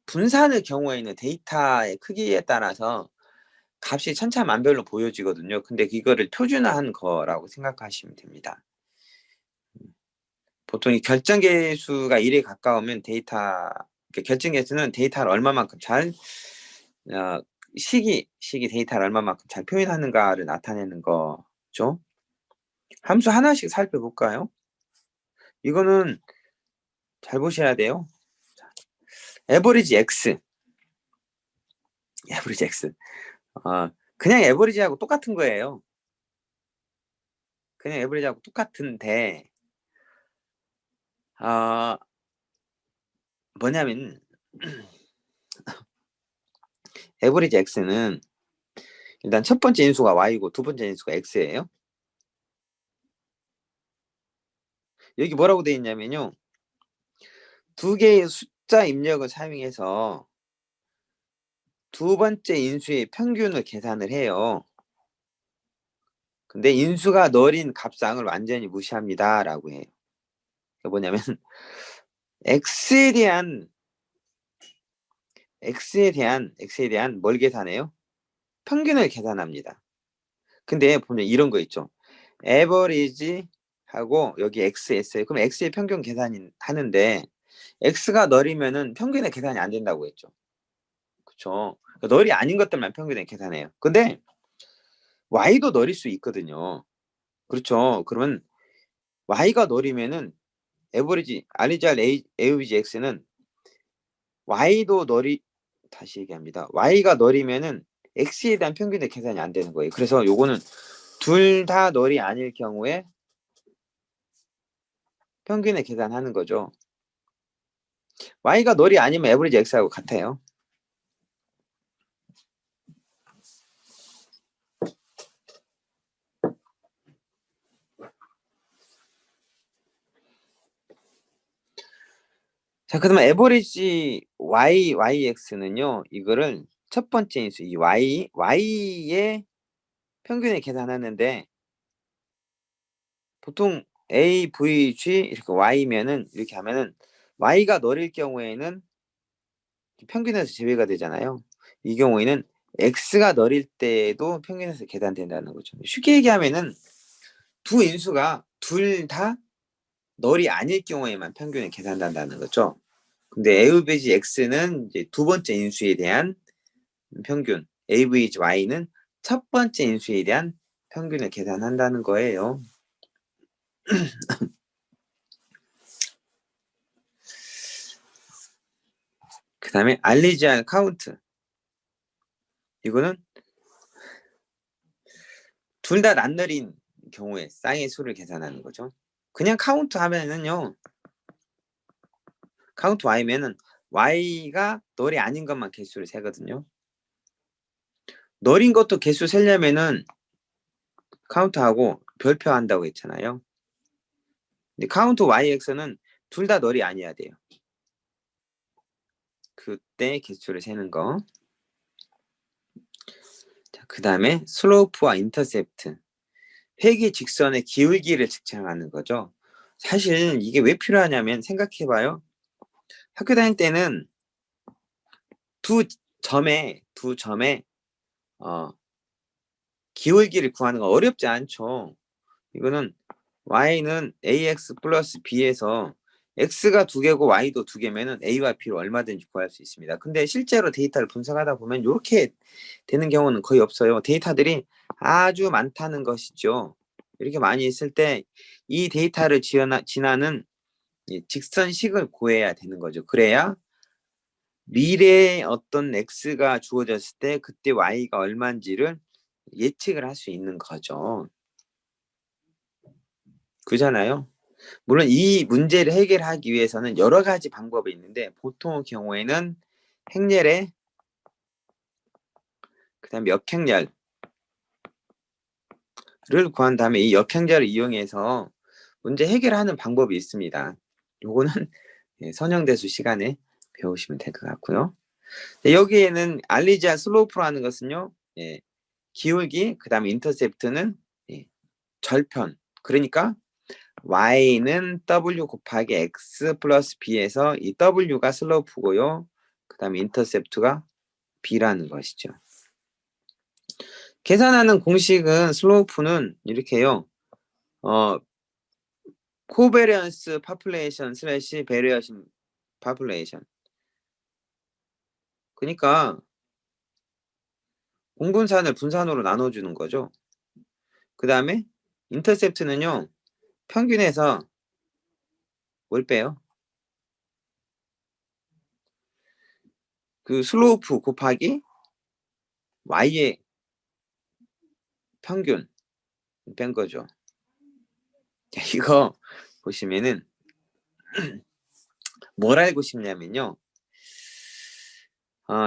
분산의 경우에는 데이터의 크기에 따라서 값이 천차만별로 보여지거든요. 근데 이거를 표준화한 거라고 생각하시면 됩니다. 보통 이 결정계수가 1에 가까우면 결정계수는 데이터를 얼마만큼 잘 시기 데이터를 얼마만큼 잘 표현하는가를 나타내는 거죠. 함수 하나씩 살펴볼까요? 이거는 잘 보셔야 돼요. 에버리지 X. 그냥 에버리지하고 똑같은 거예요. 그냥 에버리지하고 똑같은데 뭐냐면 에버리지 X는 일단 첫 번째 인수가 Y고 두 번째 인수가 X예요. 여기 뭐라고 되어 있냐면요. 두 개의 숫자 입력을 사용해서 두 번째 인수의 평균을 계산을 해요. 근데 인수가 너린 값상을 완전히 무시합니다. 라고 해요. 뭐냐면 X에 대한 뭘 계산해요? 평균을 계산합니다. 근데 보면 이런 거 있죠. 에버리지 하고 여기 XS예요. 그럼 X의 평균 계산이 하는데 X가 널이면은 평균의 계산이 안 된다고 했죠. 그렇죠. 널이 아닌 것들만 평균의 계산해요. 근데 Y도 널일 수 있거든요. 그렇죠. 그러면 Y가 널이면은 에버리지 RGR AOBG X는 Y도 널이 다시 얘기합니다. Y가 널이면은 X에 대한 평균의 계산이 안 되는 거예요. 그래서 요거는 둘 다 널이 아닐 경우에 평균의 계산하는 거죠. Y가 널이 아니면 에버리지 X하고 같아요. 자, 그러면 에버리지 YX는요, 이거를 첫 번째 인수, 이 Y의 평균을 계산하는데, 보통 AVG 이렇게 Y면은, 이렇게 하면은, Y가 널일 경우에는 평균에서 제외가 되잖아요. 이 경우에는 X가 널일 때도 평균에서 계산된다는 거죠. 쉽게 얘기하면은, 두 인수가 둘 다 널이 아닐 경우에만 평균을 계산한다는 거죠. 근데 AVG X는 이제 두 번째 인수에 대한 평균, AVG Y는 첫 번째 인수에 대한 평균을 계산한다는 거예요. 그 다음에 RGR 카운트. 이거는 둘 다 낱널인 경우에 쌍의 수를 계산하는 거죠. 그냥 카운트 하면은요. 카운트 Y면은 Y가 널이 아닌 것만 개수를 세거든요. 널인 것도 개수 세려면은 카운트하고 별표 한다고 했잖아요. 근데 카운트 YX는 둘 다 널이 아니어야 돼요. 그때 개수를 세는 거. 자, 그 다음에 슬로프와 인터셉트. 회귀 직선의 기울기를 측정하는 거죠. 사실 이게 왜 필요하냐면 생각해봐요. 학교 다닐 때는 두 점에 기울기를 구하는 거 어렵지 않죠. 이거는 y는 ax 플러스 b에서 x가 2개고 y도 2개면은 a와 b를 얼마든지 구할 수 있습니다. 근데 실제로 데이터를 분석하다 보면 이렇게 되는 경우는 거의 없어요. 데이터들이 아주 많다는 것이죠. 이렇게 많이 있을 때 이 데이터를 지나는 직선식을 구해야 되는 거죠. 그래야 미래에 어떤 x가 주어졌을 때 그때 y가 얼마인지를 예측을 할 수 있는 거죠. 그잖아요. 물론 이 문제를 해결하기 위해서는 여러 가지 방법이 있는데 보통 경우에는 행렬에 그다음 역행렬을 구한 다음에 이 역행렬을 이용해서 문제 해결하는 방법이 있습니다. 요거는 선형대수 시간에 배우시면 될 것 같고요. 여기에는 알리자 슬로프라는 것은요. 기울기 그다음에 인터셉트는 절편. 그러니까 y는 w 곱하기 x 플러스 b에서 이 w가 슬로프고요. 그 다음에 인터셉트가 b라는 것이죠. 계산하는 공식은 슬로프는 이렇게요. 코베리언스 파퓰레이션 슬래시 베리어션 파퓰레이션. 그러니까 공분산을 분산으로 나눠주는 거죠. 그 다음에 인터셉트는요. 평균에서 뭘 빼요? 그 슬로프 곱하기 y의 평균 뺀 거죠. 이거 보시면은 뭘 알고 싶냐면요.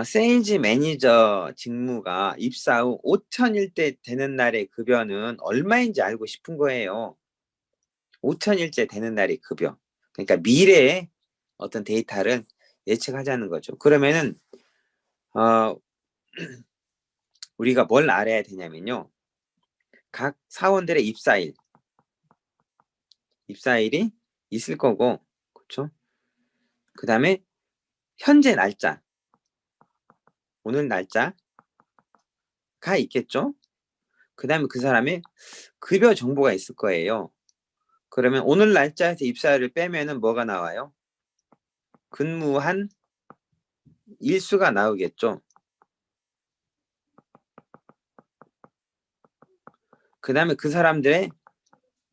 세일즈 매니저 직무가 입사 후 5,000일째 되는 날의 급여는 얼마인지 알고 싶은 거예요. 5,000일째 되는 날의 급여. 그러니까 미래의 어떤 데이터를 예측하자는 거죠. 그러면은 우리가 뭘 알아야 되냐면요. 각 사원들의 입사일이 있을 거고, 그렇죠? 그 다음에 현재 날짜, 오늘 날짜가 있겠죠? 그 다음에 그 사람의 급여 정보가 있을 거예요. 그러면 오늘 날짜에서 입사일을 빼면은 뭐가 나와요? 근무한 일수가 나오겠죠. 그 다음에 그 사람들의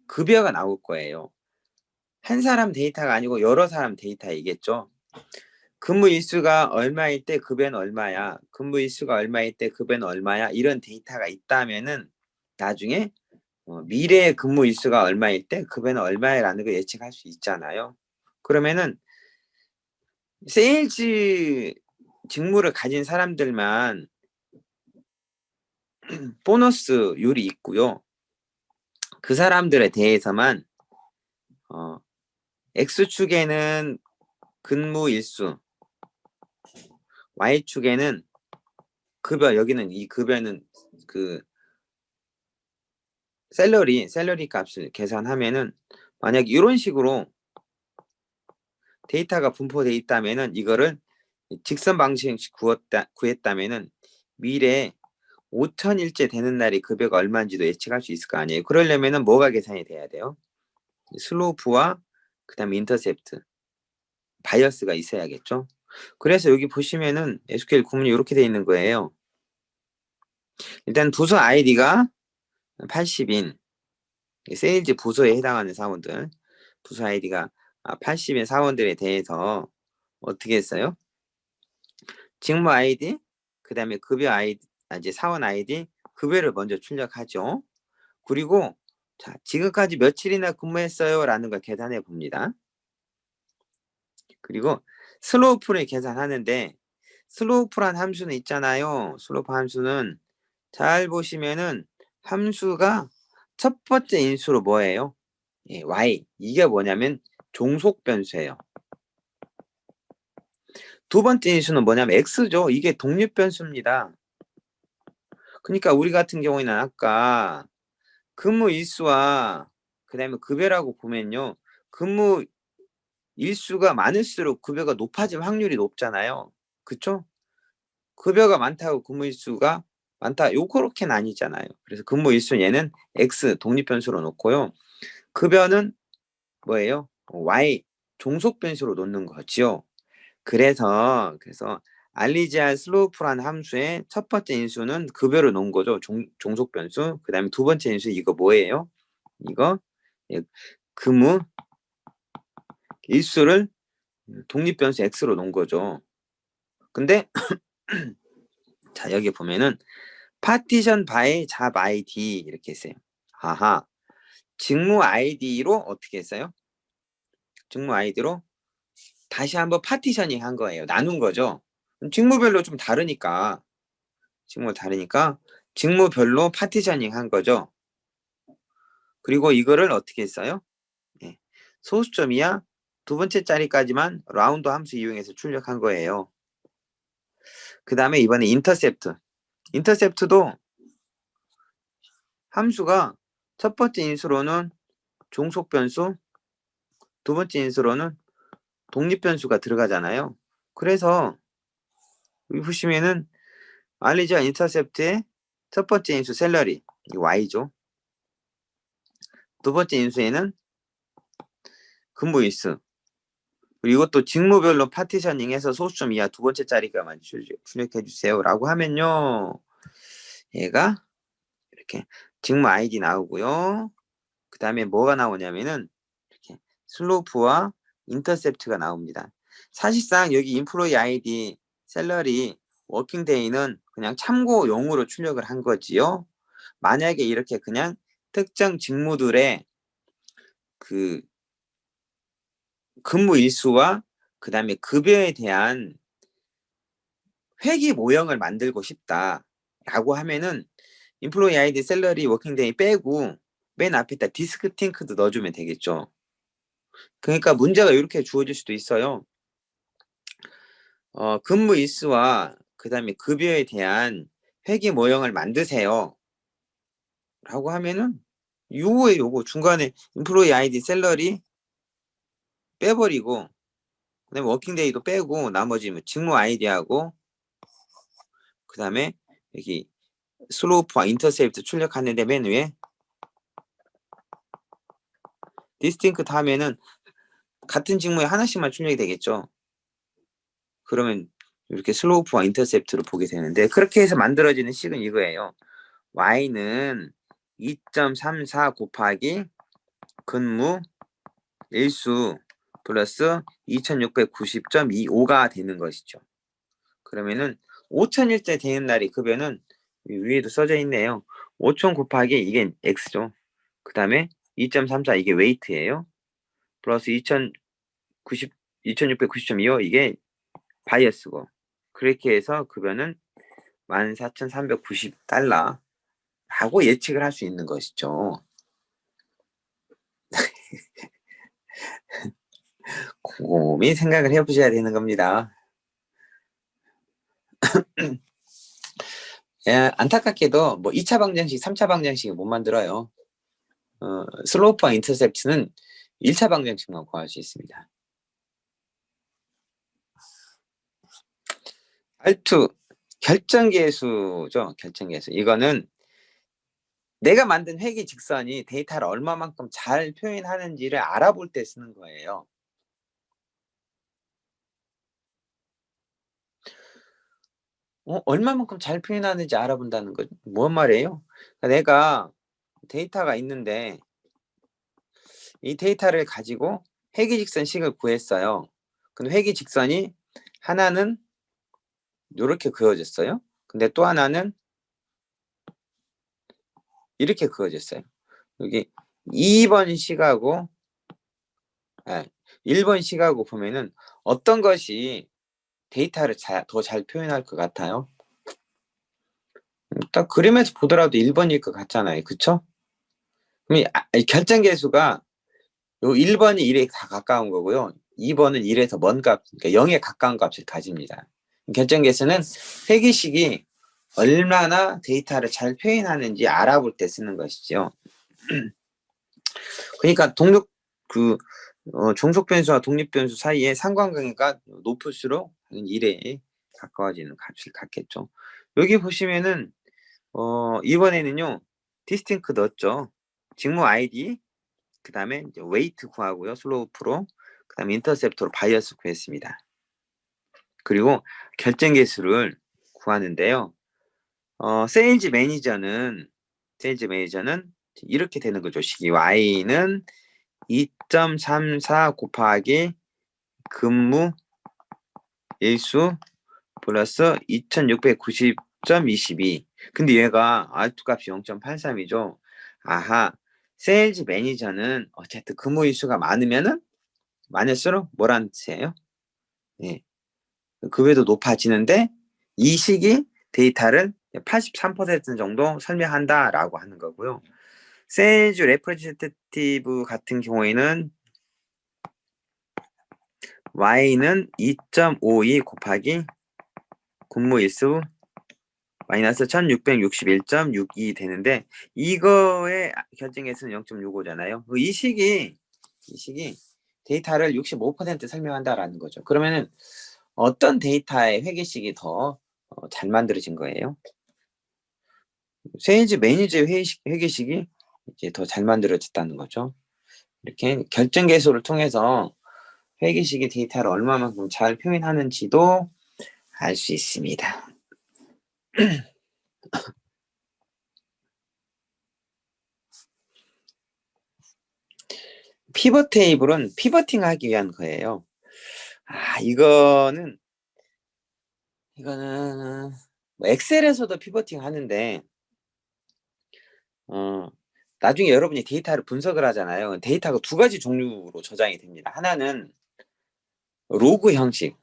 급여가 나올 거예요. 한 사람 데이터가 아니고 여러 사람 데이터이겠죠. 근무 일수가 얼마일 때 급여는 얼마야. 근무 일수가 얼마일 때 급여는 얼마야. 이런 데이터가 있다면은 나중에 미래의 근무 일수가 얼마일 때 급여는 얼마야라는 걸 예측할 수 있잖아요. 그러면은 세일즈 직무를 가진 사람들만 보너스율이 있고요. 그 사람들에 대해서만 X축에는 근무 일수, Y축에는 급여, 여기는 이 급여는 그 샐러리 값을 계산하면은 만약 이런 식으로 데이터가 분포되어 있다면은 이거를 직선 방식식 구했다면은 미래에 5,000일째 되는 날이 급여가 얼마인지도 예측할 수 있을 거 아니에요. 그러려면은 뭐가 계산이 돼야 돼요? 슬로프와 그다음에 인터셉트, 바이어스가 있어야겠죠. 그래서 여기 보시면은 SQL 구문이 이렇게 되어 있는 거예요. 일단 부서 아이디가 80인 세일즈 부서에 해당하는 사원들, 부서 아이디가 80인 사원들에 대해서 어떻게 했어요? 직무 아이디, 그 다음에 급여 아이디, 이제 사원 아이디, 급여를 먼저 출력하죠. 그리고 자, 지금까지 며칠이나 근무했어요? 라는 걸 계산해 봅니다. 그리고 슬로우프를 계산하는데 슬로우프란 함수는 있잖아요. 슬로우프 함수는 잘 보시면은 함수가 첫 번째 인수로 뭐예요? y. 이게 뭐냐면 종속 변수예요. 두 번째 인수는 뭐냐면 x죠. 이게 독립 변수입니다. 그러니까 우리 같은 경우에는 아까 근무 일수와 그다음에 급여라고 보면요. 근무 일수가 많을수록 급여가 높아질 확률이 높잖아요. 그쵸? 급여가 많다고 근무 일수가 많다. 요렇게는 아니잖아요. 그래서 근무 일수 얘는 X 독립변수로 놓고요. 급여는 뭐예요? Y 종속 변수로 놓는 거지요. 그래서 알리지아 슬로프라는 함수의 첫 번째 인수는 급여로 놓은 거죠. 종속 변수. 그 다음에 두 번째 인수 이거 뭐예요? 이거 근무 일수를 독립변수 X로 놓은 거죠. 근데 자 여기 보면은 파티션 바이 잡 아이디 이렇게 했어요. 아하. 직무 아이디로 어떻게 했어요? 직무 아이디로 다시 한번 파티셔닝 한 거예요. 나눈 거죠. 직무별로 좀 다르니까 직무별로 파티셔닝 한 거죠. 그리고 이거를 어떻게 했어요? 네. 소수점 이하 두 번째 자리까지만 라운드 함수 이용해서 출력한 거예요. 그 다음에 이번에 인터셉트도 함수가 첫 번째 인수로는 종속 변수, 두 번째 인수로는 독립 변수가 들어가잖아요. 그래서 여기 보시면은 알리지아 인터셉트의 첫 번째 인수 셀러리 이 y죠. 두 번째 인수에는 근무 일수. 그리고 이것도 직무별로 파티셔닝해서 소수점 이하 두 번째 자리가만 출력해 주세요라고 하면요. 얘가 이렇게 직무 아이디 나오고요. 그 다음에 뭐가 나오냐면은 이렇게 슬로프와 인터셉트가 나옵니다. 사실상 여기 인플로이 아이디, 셀러리, 워킹데이는 그냥 참고용으로 출력을 한 거지요. 만약에 이렇게 그냥 특정 직무들의 그 근무 일수와 그 다음에 급여에 대한 회기 모형을 만들고 싶다라고 하면은 인플로이 아이디, 셀러리, 워킹데이 빼고 맨 앞에다 디스크팅크도 넣어주면 되겠죠. 그러니까 문제가 이렇게 주어질 수도 있어요. 근무 일수와 그 다음에 급여에 대한 회계 모형을 만드세요. 라고 하면은 요거 중간에 인플로이 아이디 셀러리 빼버리고 그 다음에 워킹데이도 빼고 나머지 뭐 직무 아이디하고 그 다음에 여기 슬로프와 인터셉트 출력하는데 맨 위에 디스팅크 하면은 같은 직무에 하나씩만 출력이 되겠죠. 그러면 이렇게 슬로프와 인터셉트로 보게 되는데 그렇게 해서 만들어지는 식은 이거예요. y는 2.34 곱하기 근무 일수 플러스 2690.25가 되는 것이죠. 그러면은 5000일째 되는 날이 급여는 위에도 써져 있네요. 5000 곱하기 이게 x죠. 그 다음에 2.34 이게 웨이트예요. 플러스 2690.25 이게 바이어스고 그렇게 해서 급여는 14,390달러 라고 예측을 할 수 있는 것이죠. 곰곰이 생각을 해보셔야 되는 겁니다. 예, 안타깝게도 뭐 2차 방정식, 3차 방정식을 못 만들어요. 슬로프와 인터셉트는 1차 방정식만 구할 수 있습니다. R2 결정계수죠. 결정계수. 이거는 내가 만든 회계 직선이 데이터를 얼마만큼 잘 표현하는지를 알아볼 때 쓰는 거예요. 얼마만큼 잘 표현하는지 알아본다는 거 뭔 말이에요? 내가 데이터가 있는데 이 데이터를 가지고 회계 직선식을 구했어요. 근데 회계 직선이 하나는 이렇게 그어졌어요. 근데 또 하나는 이렇게 그어졌어요. 여기 2번 식하고 1번 식하고 보면은 어떤 것이 데이터를 더 잘 표현할 것 같아요? 딱 그림에서 보더라도 1번일 것 같잖아요. 그쵸? 그럼 결정계수가 요 1번이 1에 다 가까운 거고요. 2번은 1에서 먼 값, 그러니까 0에 가까운 값을 가집니다. 결정계수는 회계식이 얼마나 데이터를 잘 표현하는지 알아볼 때 쓰는 것이죠. 그러니까 종속 변수와 독립 변수 사이에 상관관계가 높을수록 1에 가까워지는 값을 갖겠죠. 여기 보시면은 이번에는요 디스팅크 넣었죠. 직무 아이디, 그 다음에 웨이트 구하고요, 슬로우프로, 그 다음에 인터셉터로 바이어스 구했습니다. 그리고 결정 개수를 구하는데요. 세일즈 매니저는 이렇게 되는 거죠. 식이 y는 2.34 곱하기 근무 일수 플러스 2690.22. 근데 얘가 R2 값이 0.83이죠. 아하, 세일즈 매니저는 어쨌든 근무 일수가 많을수록 뭐라는 뜻이에요? 네. 그 외에도 높아지는데 이 식이 데이터를 83% 정도 설명한다라고 하는 거고요. 세일즈 레프레젠테티브 같은 경우에는 y는 2.52 곱하기 근무일수 마이너스 1661.62 되는데 이거의 결정에서는 0.65잖아요. 이 식이 데이터를 65% 설명한다라는 거죠. 그러면은 어떤 데이터의 회계식이 더 잘 만들어진 거예요? 세일즈 매니저의 회계식이 이제 더 잘 만들어졌다는 거죠. 이렇게 결정 계수를 통해서 회계식의 데이터를 얼마만큼 잘 표현하는지도 알 수 있습니다. 피벗 테이블은 피벗팅 하기 위한 거예요. 이거는 뭐 엑셀에서도 피벗팅 하는데 나중에 여러분이 데이터를 분석을 하잖아요. 데이터가 두 가지 종류로 저장이 됩니다. 하나는 로그 형식,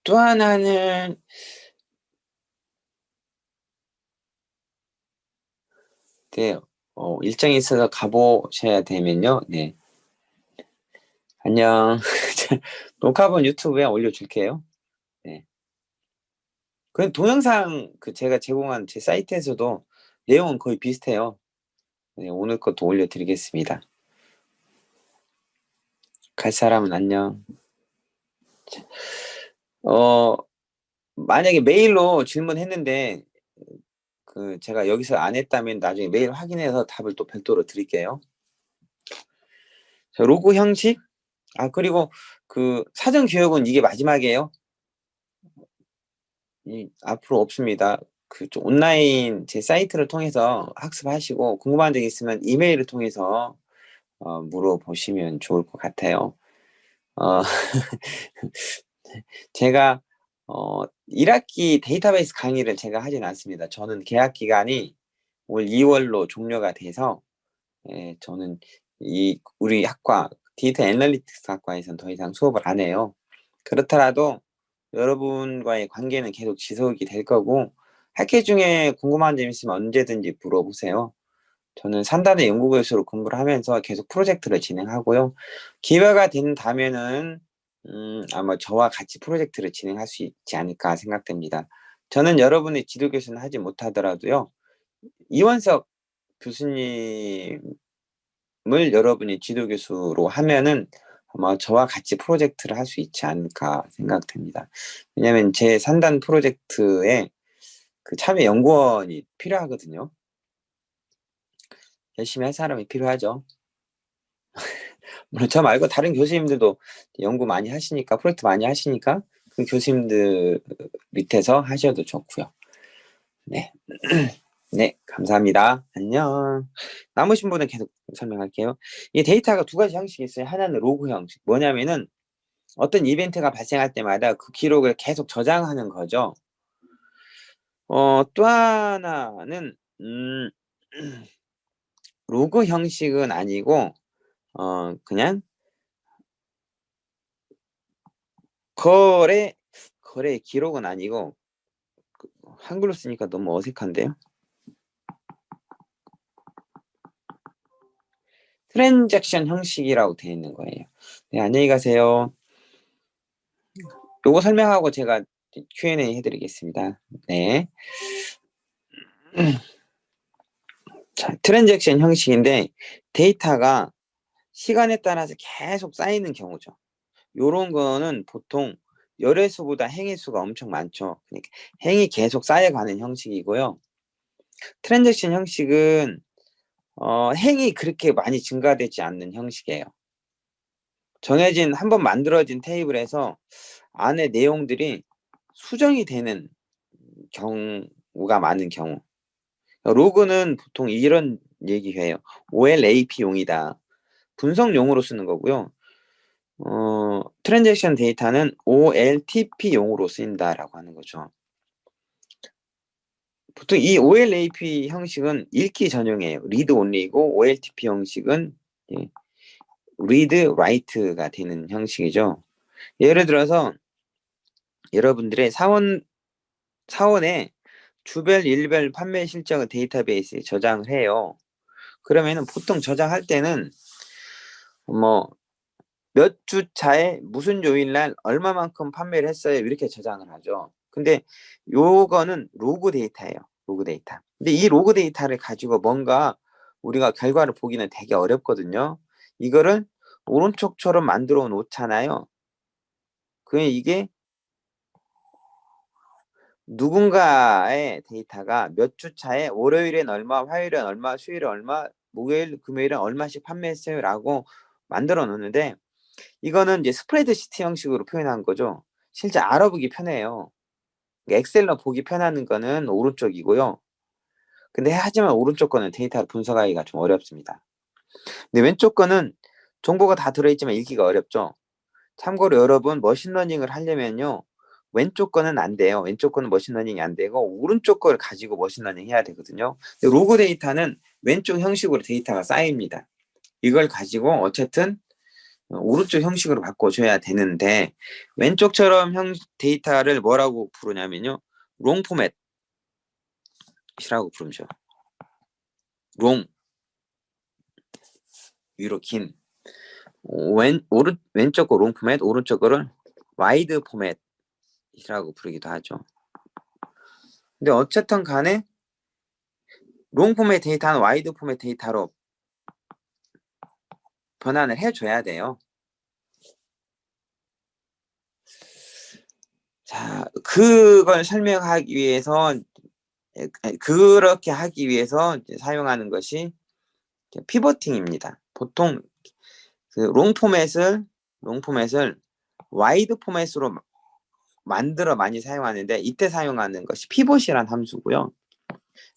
또 하나는 일정이 있어서 가보셔야 되면요. 네. 안녕. 녹화본 유튜브에 올려줄게요. 네. 그 동영상 제가 제공한 제 사이트에서도 내용은 거의 비슷해요. 네, 오늘 것도 올려드리겠습니다. 갈 사람은 안녕. 만약에 메일로 질문했는데 제가 여기서 안 했다면 나중에 메일 확인해서 답을 또 별도로 드릴게요. 자, 로그 형식. 그리고 사전 교육은 이게 마지막이에요. 앞으로 없습니다. 온라인 제 사이트를 통해서 학습하시고 궁금한 점 있으면 이메일을 통해서 물어보시면 좋을 것 같아요. 제가 1학기 데이터베이스 강의를 제가 하진 않습니다. 저는 계약 기간이 올 2월로 종료가 돼서 저는 우리 학과 데이터 애널리틱스 학과에서는 더 이상 수업을 안 해요. 그렇더라도 여러분과의 관계는 계속 지속이 될 거고 학회 중에 궁금한 점 있으면 언제든지 물어보세요. 저는 3단의 연구교수로 근무를 하면서 계속 프로젝트를 진행하고요. 기회가 된다면은 아마 저와 같이 프로젝트를 진행할 수 있지 않을까 생각됩니다. 저는 여러분의 지도교수는 하지 못하더라도요. 이원석 교수님을 여러분이 지도교수로 하면은 아마 저와 같이 프로젝트를 할 수 있지 않을까 생각됩니다. 왜냐하면 제 3단 프로젝트에 참여 연구원이 필요하거든요. 열심히 할 사람이 필요하죠. 물론 저 말고 다른 교수님들도 연구 많이 하시니까, 프로젝트 많이 하시니까 그 교수님들 밑에서 하셔도 좋고요. 네. 네, 감사합니다. 안녕. 남으신 분은 계속 설명할게요. 이 데이터가 두 가지 형식이 있어요. 하나는 로그 형식. 뭐냐면은 어떤 이벤트가 발생할 때마다 그 기록을 계속 저장하는 거죠. 또 하나는 로그 형식은 아니고 그냥 거래 기록은 아니고 한글로 쓰니까 너무 어색한데요. 트랜잭션 형식이라고 되어 있는 거예요. 네, 안녕히 가세요. 요거 설명하고 제가 Q&A 해드리겠습니다. 네. 자. 자, 트랜잭션 형식인데 데이터가 시간에 따라서 계속 쌓이는 경우죠. 요런 거는 보통 열애수보다 행위수가 엄청 많죠. 그러니까 행이 계속 쌓여가는 형식이고요. 트랜잭션 형식은 행이 그렇게 많이 증가되지 않는 형식이에요. 정해진 한번 만들어진 테이블에서 안에 내용들이 수정이 되는 경우가 많은 경우. 로그는 보통 이런 얘기해요. OLAP용이다. 분석용으로 쓰는 거고요. 트랜잭션 데이터는 OLTP용으로 쓰인다라고 하는 거죠. 보통 이 OLAP 형식은 읽기 전용이에요. read only이고 OLTP 형식은 read write가 되는 형식이죠. 예를 들어서 여러분들의 사원의 주별 일별 판매 실적을 데이터베이스에 저장을 해요. 그러면은 보통 저장할 때는 뭐 몇 주 차에 무슨 요일날 얼마만큼 판매를 했어요 이렇게 저장을 하죠. 근데 요거는 로그 데이터예요. 로그 데이터. 근데 이 로그 데이터를 가지고 뭔가 우리가 결과를 보기는 되게 어렵거든요. 이거를 오른쪽처럼 만들어 놓잖아요. 그게 이게 누군가의 데이터가 몇 주 차에 월요일엔 얼마, 화요일엔 얼마, 수요일엔 얼마, 목요일, 금요일엔 얼마씩 판매했어요라고 만들어 놓는데 이거는 이제 스프레드시트 형식으로 표현한 거죠. 실제 알아보기 편해요. 엑셀로 보기 편한 거는 오른쪽이고요. 근데 하지만 오른쪽 거는 데이터를 분석하기가 좀 어렵습니다. 근데 왼쪽 거는 정보가 다 들어있지만 읽기가 어렵죠. 참고로 여러분 머신러닝을 하려면요. 왼쪽 거는 안 돼요. 왼쪽 거는 머신러닝이 안 되고 오른쪽 거를 가지고 머신러닝 해야 되거든요. 근데 로그 데이터는 왼쪽 형식으로 데이터가 쌓입니다. 이걸 가지고 어쨌든 오른쪽 형식으로 바꿔줘야 되는데 왼쪽처럼 데이터를 뭐라고 부르냐면요. 롱 포맷이라고 부르죠. 롱 위로 긴 왼쪽 거 롱 포맷 오른쪽 거를 와이드 포맷이라고 부르기도 하죠. 근데 어쨌든 간에 롱 포맷 데이터는 와이드 포맷 데이터로 변환을 해줘야 돼요. 자, 그걸 설명하기 위해서 그렇게 하기 위해서 사용하는 것이 피보팅입니다. 보통 그 롱 포맷을 와이드 포맷으로 만들어 많이 사용하는데 이때 사용하는 것이 피봇이란 함수고요.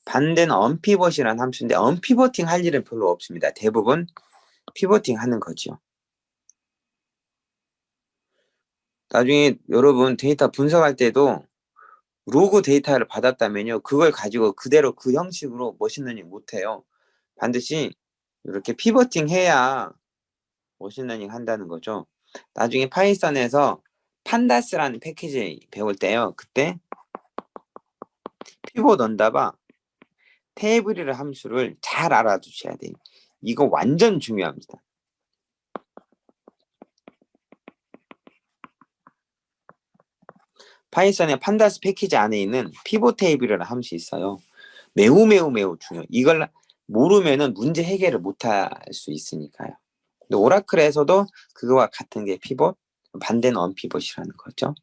반대는 언피봇이란 함수인데 언피보팅 할 일은 별로 없습니다. 대부분 피보팅 하는 거죠. 나중에 여러분 데이터 분석할 때도 로그 데이터를 받았다면요. 그걸 가지고 그대로 그 형식으로 머신러닝 못해요. 반드시 이렇게 피보팅 해야 머신러닝 한다는 거죠. 나중에 파이썬에서 판다스라는 패키지 배울 때요. 그때 피봇 언더바 테이블이라는 함수를 잘 알아두셔야 돼요. 이거 완전 중요합니다. 파이썬의 판다스 패키지 안에 있는 피봇 테이블이라는 함수 있어요. 매우 중요해요. 이걸 모르면은 문제 해결을 못할 수 있으니까요. 근데 오라클에서도 그거와 같은 게 피봇, 반대는 언피봇이라는 거죠.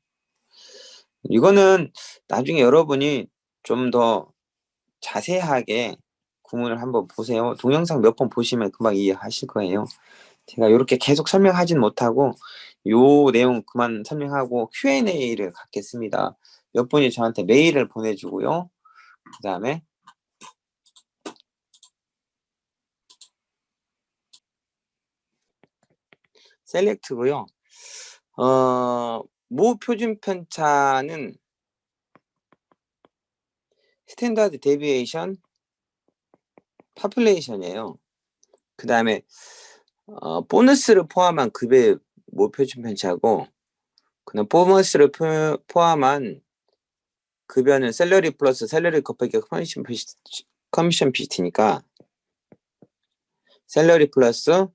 이거는 나중에 여러분이 좀 더 자세하게 구문을 한번 보세요. 동영상 몇 번 보시면 금방 이해하실 거예요. 제가 이렇게 계속 설명하진 못하고 요 내용 그만 설명하고 Q&A를 갖겠습니다. 몇 분이 저한테 메일을 보내주고요. 그 다음에 셀렉트고요. 모 표준 편차는 스탠다드 데비에이션 파퓰레이션이에요. 그 다음에 보너스를 포함한 급의 모 표준 편차고 그다음 보너스를 포함한 급여는 샐러리 플러스 샐러리 곱하기 커미션 비트니까 샐러리 플러스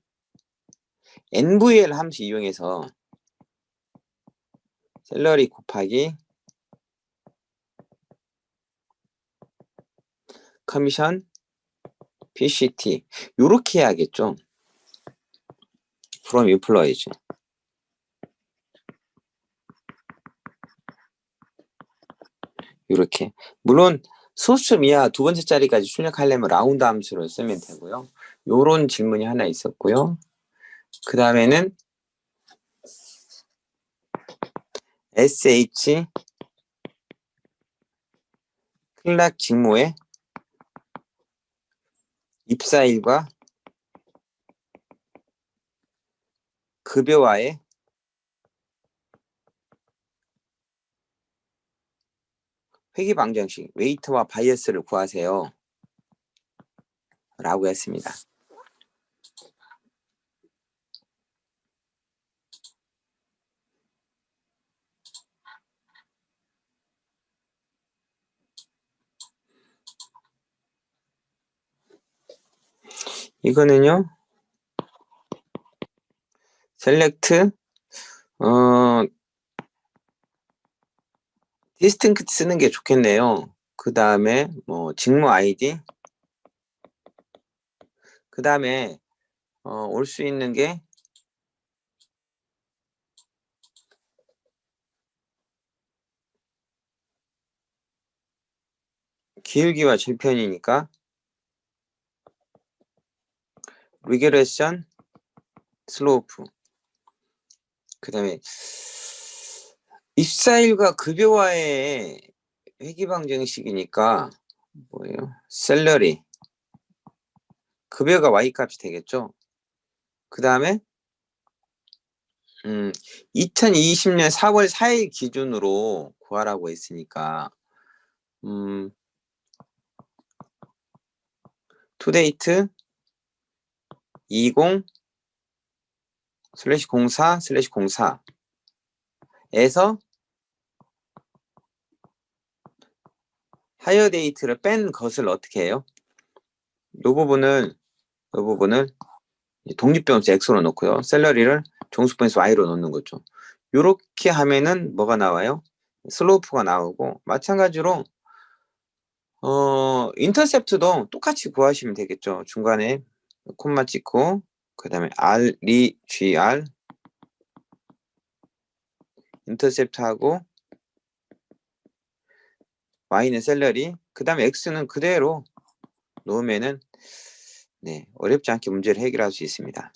NVL 함수 이용해서 샐러리 곱하기 커미션 PCT 요렇게 해야겠죠. from employees. 요렇게. 물론 소수점 이하 두 번째 자리까지 출력하려면 라운드 함수를 쓰면 되고요. 요런 질문이 하나 있었고요. 그 다음에는 SH 클락 직무의 입사일과 급여와의 회귀 방정식 웨이트와 바이어스를 구하세요 라고 했습니다. 이거는요 셀렉트 디스팅크트 쓰는 게 좋겠네요. 그 다음에 뭐 직무 아이디 그 다음에 올 수 있는 게 기울기와 절편이니까 리그레션 슬로프 그 다음에 입사일과 급여와의 회귀 방정식이니까 뭐예요? 셀러리 급여가 Y값이 되겠죠. 그 다음에 2020년 4월 4일 기준으로 구하라고 했으니까 투데이트 20/04/04에서 하이어 데이트를 뺀 것을 어떻게 해요? 이 부분을 독립변수 X로 놓고요. 셀러리를 종수변수 Y로 놓는 거죠. 이렇게 하면은 뭐가 나와요? 슬로프가 나오고 마찬가지로 인터셉트도 똑같이 구하시면 되겠죠. 중간에 콤마 찍고 그 다음에 R, GR 인터셉트하고 Y는 셀러리 그 다음에 X는 그대로 놓으면은 네, 어렵지 않게 문제를 해결할 수 있습니다.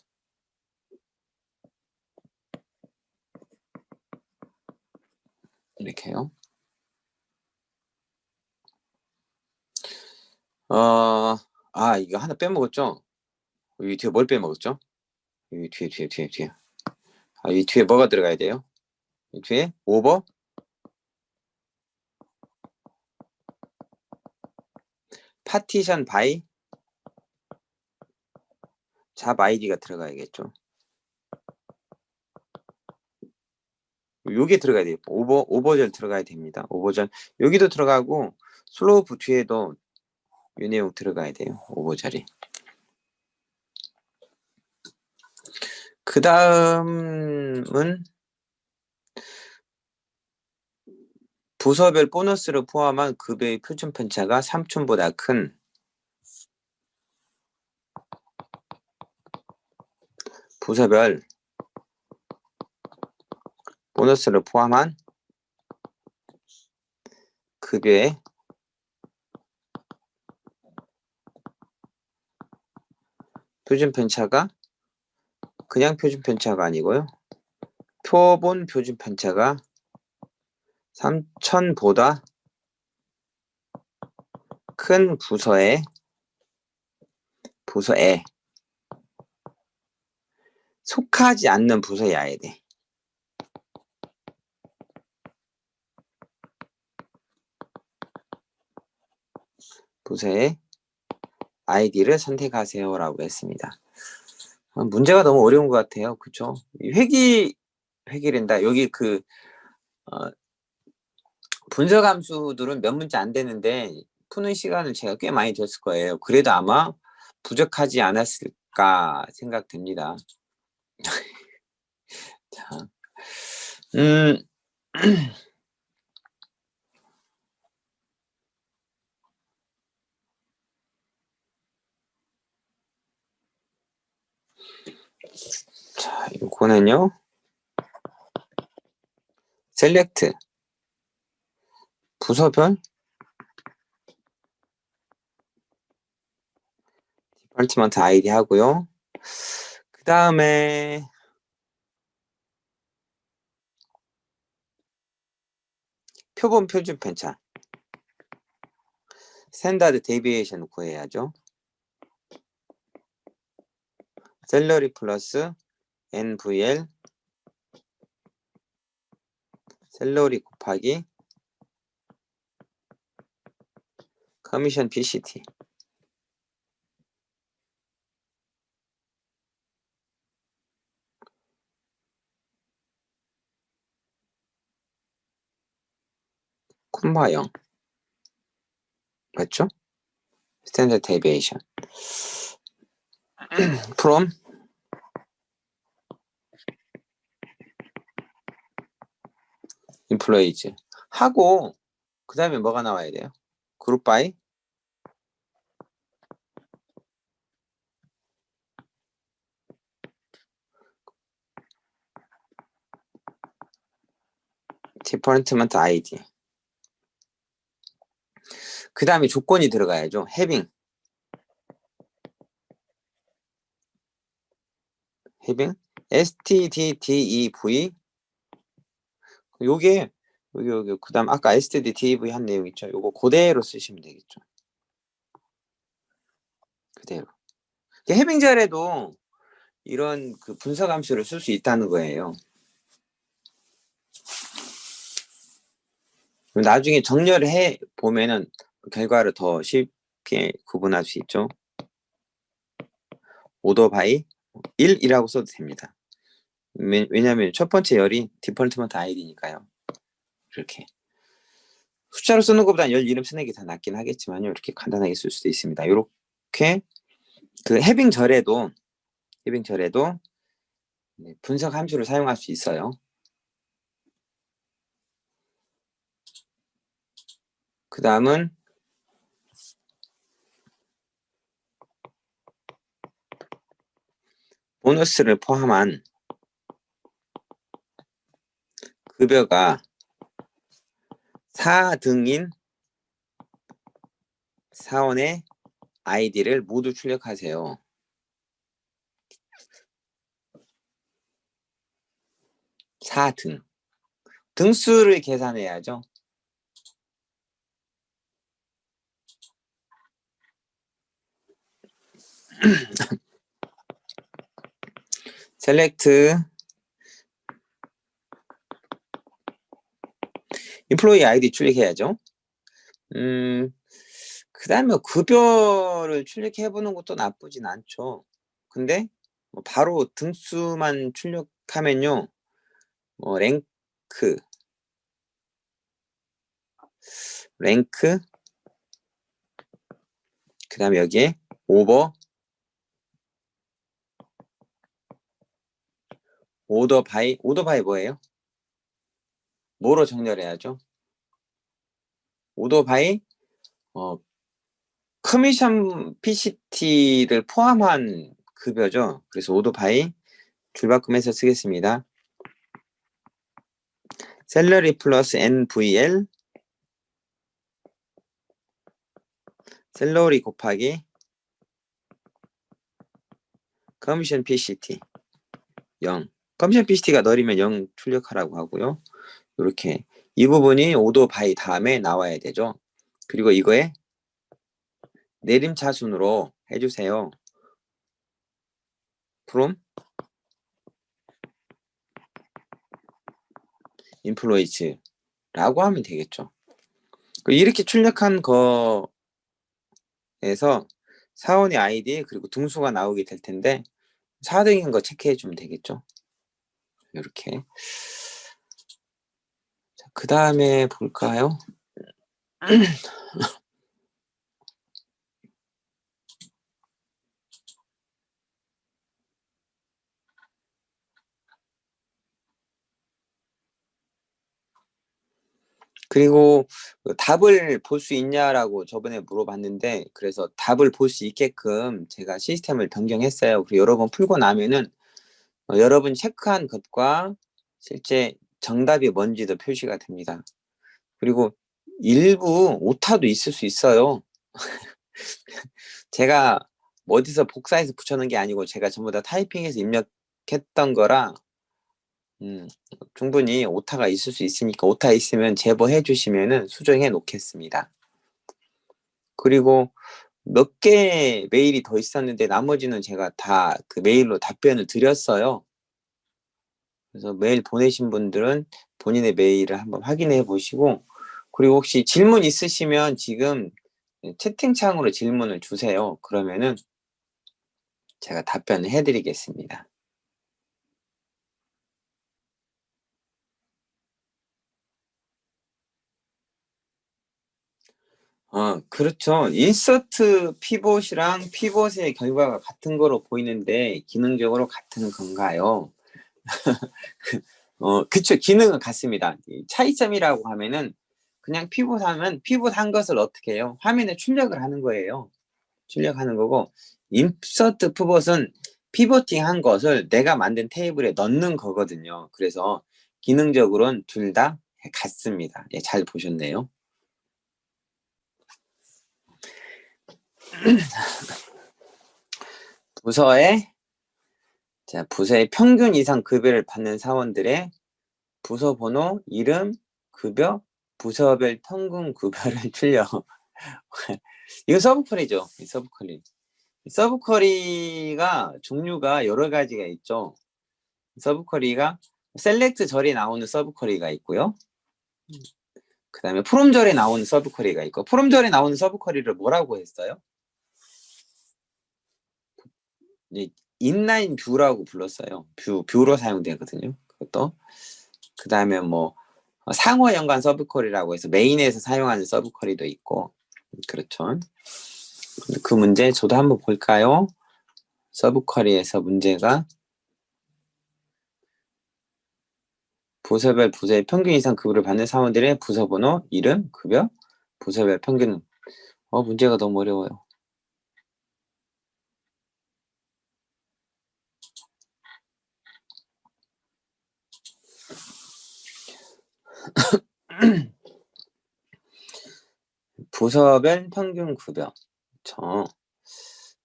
이렇게요. 이거 하나 빼먹었죠? 이 뒤에 뭘 빼먹었죠? 이 뒤에. 이 뒤에 뭐가 들어가야 돼요? 이 뒤에 오버 파티션 바이 잡 아이디가 들어가야겠죠. 요게 들어가야 돼요. 오버절 들어가야 됩니다. 오버절 여기도 들어가고 슬로우프 뒤에도 이 내용 들어가야 돼요. 오버절이. 그 다음은 부서별 보너스를 포함한 급여의 표준 편차가 3촌보다 큰 부서별 보너스를 포함한 급여의 표준 편차가 그냥 표준 편차가 아니고요. 표본 표준 편차가 3,000보다 큰 부서에 속하지 않는 부서여야 돼. 부서의 아이디를 선택하세요라고 했습니다. 문제가 너무 어려운 것 같아요. 그렇죠? 회귀된다. 여기 분석 함수들은 몇 문제 안 되는데 푸는 시간은 제가 꽤 많이 줬을 거예요. 그래도 아마 부족하지 않았을까 생각됩니다. 자, 이거는요. 셀렉트 부서별 디파트먼트 아이디 하고요. 그 다음에 표본 표준 편차 스탠다드 데비에이션 구해야죠. 셀러리 플러스 NVL 셀러리 곱하기 커미션 PCT 콤마 0 맞죠? 스탠다드 데비에이션 from employees 하고 그 다음에 뭐가 나와야 돼요? 그룹 바이 디파트먼트 아이디 그 다음에 조건이 들어가야죠. having stddev 요게 여기 그 다음 아까 stddev 한 내용 있죠. 요거 그대로 쓰시면 되겠죠. 그대로 having 자리에도 이런 그 분석 함수를 쓸 수 있다는 거예요. 나중에 정렬을 해 보면은 결과를 더 쉽게 구분할 수 있죠. 오더 바이 1이라고 써도 됩니다. 왜냐하면 첫 번째 열이 디폴트먼트 아이디니까요. 이렇게 숫자로 쓰는 것보다 열 이름 쓰는 게 더 낫긴 하겠지만요. 이렇게 간단하게 쓸 수도 있습니다. 이렇게 그 해빙 절에도 분석 함수를 사용할 수 있어요. 그 다음은 보너스를 포함한 급여가 4등인 사원의 아이디를 모두 출력하세요. 등수를 계산해야죠. 셀렉트 인플로이 아이디 출력해야죠. 그 다음에 급여를 출력해보는 것도 나쁘진 않죠. 근데 뭐 바로 등수만 출력하면요. 뭐 랭크 그 다음에 여기에 오더 바이 뭐예요? 뭐로 정렬해야죠? 오더 바이 커미션 PCT를 포함한 급여죠. 그래서 오더 바이 줄바꿈해서 쓰겠습니다. 셀러리 플러스 NVL 셀러리 곱하기 커미션 PCT 0 커미션 PCT가 널이면 0 출력하라고 하고요. 이렇게 이 부분이 오더 바이 다음에 나와야 되죠. 그리고 이거에 내림차순으로 해주세요. from employees라고 하면 되겠죠. 이렇게 출력한 거에서 사원의 아이디 그리고 등수가 나오게 될 텐데 4등인 거 체크해 주면 되겠죠. 이렇게 그 다음에 볼까요? 그리고 답을 볼 수 있냐라고 저번에 물어봤는데 그래서 답을 볼 수 있게끔 제가 시스템을 변경했어요. 그리고 여러 번 풀고 나면은 여러분 체크한 것과 실제 정답이 뭔지도 표시가 됩니다. 그리고 일부 오타도 있을 수 있어요. 제가 어디서 복사해서 붙여놓은 게 아니고 제가 전부 다 타이핑해서 입력했던 거라 충분히 오타가 있을 수 있으니까 오타 있으면 제보해 주시면 수정해 놓겠습니다. 그리고 몇 개 메일이 더 있었는데 나머지는 제가 다 그 메일로 답변을 드렸어요. 그래서 메일 보내신 분들은 본인의 메일을 한번 확인해 보시고, 그리고 혹시 질문 있으시면 지금 채팅창으로 질문을 주세요. 그러면은 제가 답변을 해드리겠습니다. 그렇죠. 인서트 피봇이랑 피봇의 결과가 같은 거로 보이는데 기능적으로 같은 건가요? 그쵸. 기능은 같습니다. 차이점이라고 하면은 그냥 피봇하면 피봇한 것을 어떻게 해요? 화면에 출력을 하는 거예요. 출력하는 거고, 인서트 피봇은 피보팅한 것을 내가 만든 테이블에 넣는 거거든요. 그래서 기능적으로는 둘 다 같습니다. 예, 잘 보셨네요. 부서의 평균 이상 급여를 받는 사원들의 부서 번호, 이름, 급여, 부서별 평균 급여를 출력. 이거 서브쿼리죠. 이 서브쿼리. 서브쿼리가 종류가 여러 가지가 있죠. 서브쿼리가 셀렉트 절에 나오는 서브쿼리가 있고요. 그 다음에 프롬 절에 나오는 서브쿼리가 있고, 프롬 절에 나오는 서브쿼리를 뭐라고 했어요? 인라인 뷰라고 불렀어요. 뷰로 사용되거든요. 그것도. 그 다음에 뭐 상호 연관 서브쿼리라고 해서 메인에서 사용하는 서브쿼리도 있고, 그렇죠. 그 문제 저도 한번 볼까요? 서브쿼리에서 문제가 부서별 부서의 평균 이상 급여를 받는 사원들의 부서 번호, 이름, 급여, 부서별 평균. 문제가 너무 어려워요. 부서별 평균 급여.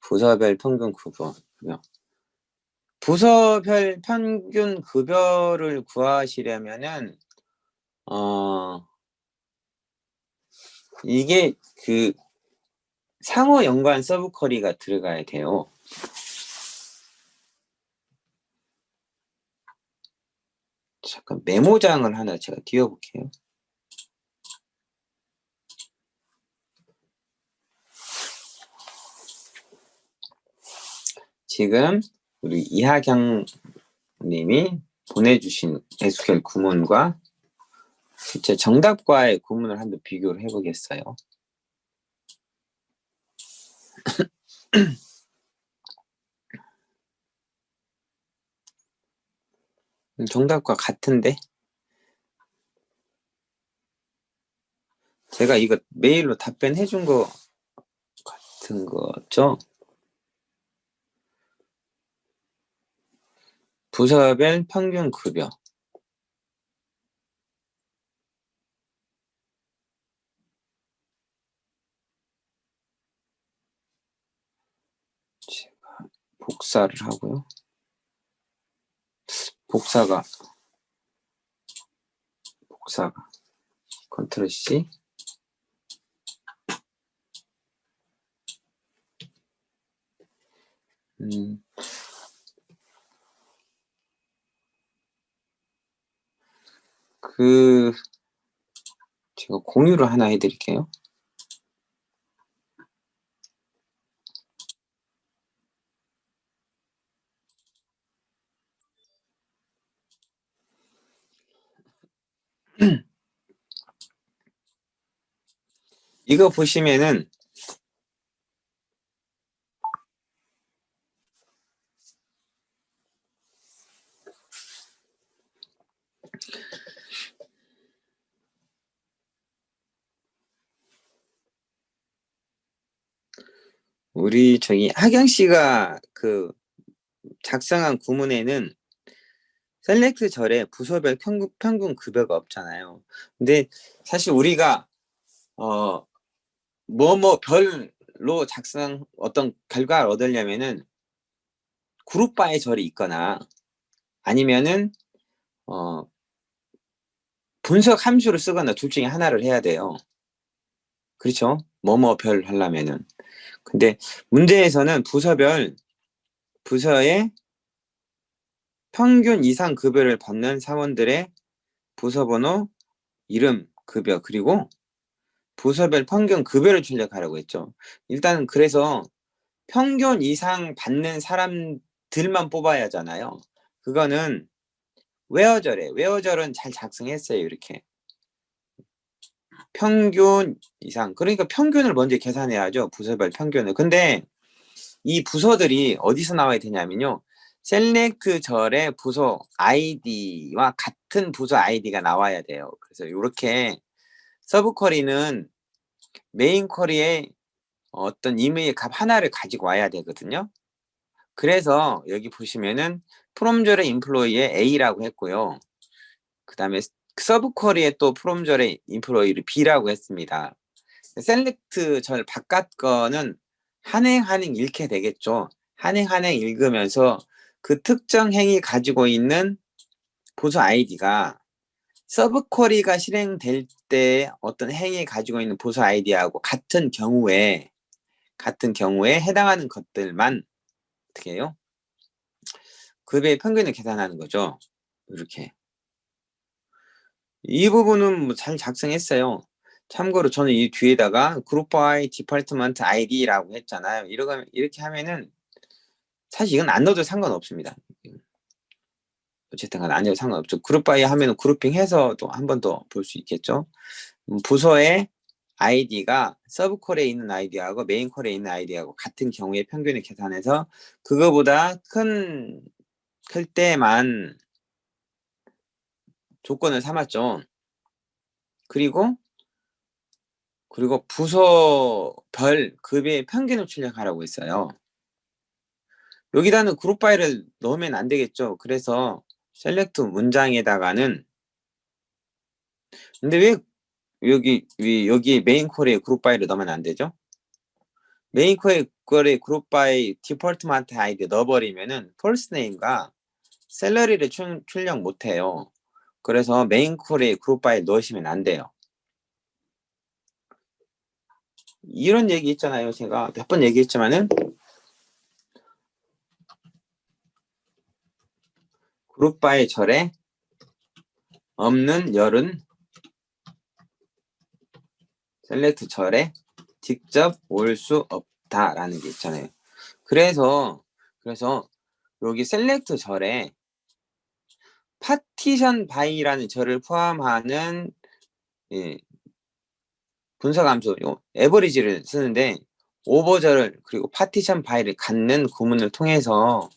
부서별 평균 급여. 부서별 평균 급여를 구하시려면은 이게 그 상호 연관 서브쿼리가 들어가야 돼요. 잠깐 메모장을 하나 제가 띄워볼게요. 지금 우리 이하경 님이 보내주신 SQL 구문과 실제 정답과의 구문을 한번 비교를 해보겠어요. 정답과 같은데? 제가 이거 메일로 답변해 준 거 같은 거죠? 부서별 평균 급여. 제가 복사를 하고요. 복사가 컨트롤 C. 제가 공유를 하나 해드릴게요. 이거 보시면은 우리 하경 씨가 그 작성한 구문에는 셀렉트 절에 부서별 평균 급여가 없잖아요. 근데 사실 우리가 별로 작성 어떤 결과를 얻으려면은 그룹 바의 절이 있거나 아니면은 분석 함수를 쓰거나 둘 중에 하나를 해야 돼요. 그렇죠? 별 하려면은. 근데 문제에서는 부서의 평균 이상 급여를 받는 사원들의 부서번호, 이름, 급여, 그리고 부서별 평균 급여를 출력하라고 했죠. 일단 그래서 평균 이상 받는 사람들만 뽑아야 하잖아요. 그거는 웨어절은 잘 작성했어요. 이렇게 평균 이상, 그러니까 평균을 먼저 계산해야죠. 부서별 평균을. 근데 이 부서들이 어디서 나와야 되냐면요, 셀렉트 절의 부서 아이디와 같은 부서 아이디가 나와야 돼요. 그래서 이렇게 서브 쿼리는 메인 쿼리에 어떤 이메일 값 하나를 가지고 와야 되거든요. 그래서 여기 보시면은 프롬절의 인플로이에 A라고 했고요. 그 다음에 서브 쿼리에 또 프롬절의 인플로이를 B라고 했습니다. 셀렉트 절 바깥 거는 한행 읽게 되겠죠. 한행 읽으면서 그 특정 행이 가지고 있는 부서 아이디가 서브 쿼리가 실행될 때 어떤 행이 가지고 있는 부서 아이디하고 같은 경우에 해당하는 것들만 어떻게 해요? 급여의 평균을 계산하는 거죠. 이렇게. 이 부분은 뭐 잘 작성했어요. 참고로 저는 이 뒤에다가 그룹 바이 디파트먼트 아이디라고 했잖아요. 이렇게 하면은 사실 이건 안 넣어도 상관없습니다. 어쨌든 안 넣어도 상관없죠. 그룹 바이 하면은 그룹핑해서 또 한 번 더 볼 수 있겠죠. 부서의 아이디가 서브 콜에 있는 아이디하고 메인 콜에 있는 아이디하고 같은 경우에 평균을 계산해서 그거보다 클 때만 조건을 삼았죠. 그리고 부서별 급여의 평균을 출력하라고 했어요. 여기다는 그룹 파일을 넣으면 안 되겠죠. 그래서 셀렉트 문장에다가는, 근데 왜 여기 메인 콜에 그룹 파일을 넣으면 안 되죠? 메인 콜에 그룹 파일 디폴트먼트 아이디 넣어버리면은 펄스 네임과 셀러리를 출력 못해요. 그래서 메인 콜에 그룹 파일 넣으시면 안 돼요. 이런 얘기 있잖아요. 제가 몇 번 얘기했지만은 그룹 바의 절에 없는 열은 셀렉트 절에 직접 올 수 없다라는 게 있잖아요. 그래서 여기 셀렉트 절에 파티션 바이라는 절을 포함하는 분석 함수 에버리지를 쓰는데 오버절을 그리고 파티션 바이를 갖는 구문을 통해서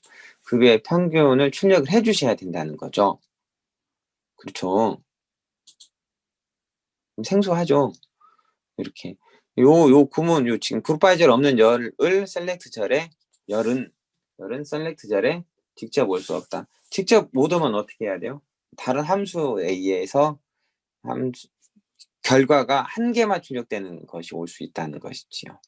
급여의 평균을 출력을 해주셔야 된다는 거죠. 그렇죠. 생소하죠. 이렇게 요 구문 지금 그룹 바이 절 없는 열을 셀렉트 절에 열은 셀렉트 절에 직접 올 수 없다. 직접 못 오면 어떻게 해야 돼요? 다른 함수에 의해서 결과가 한 개만 출력되는 것이 올 수 있다는 것이지요.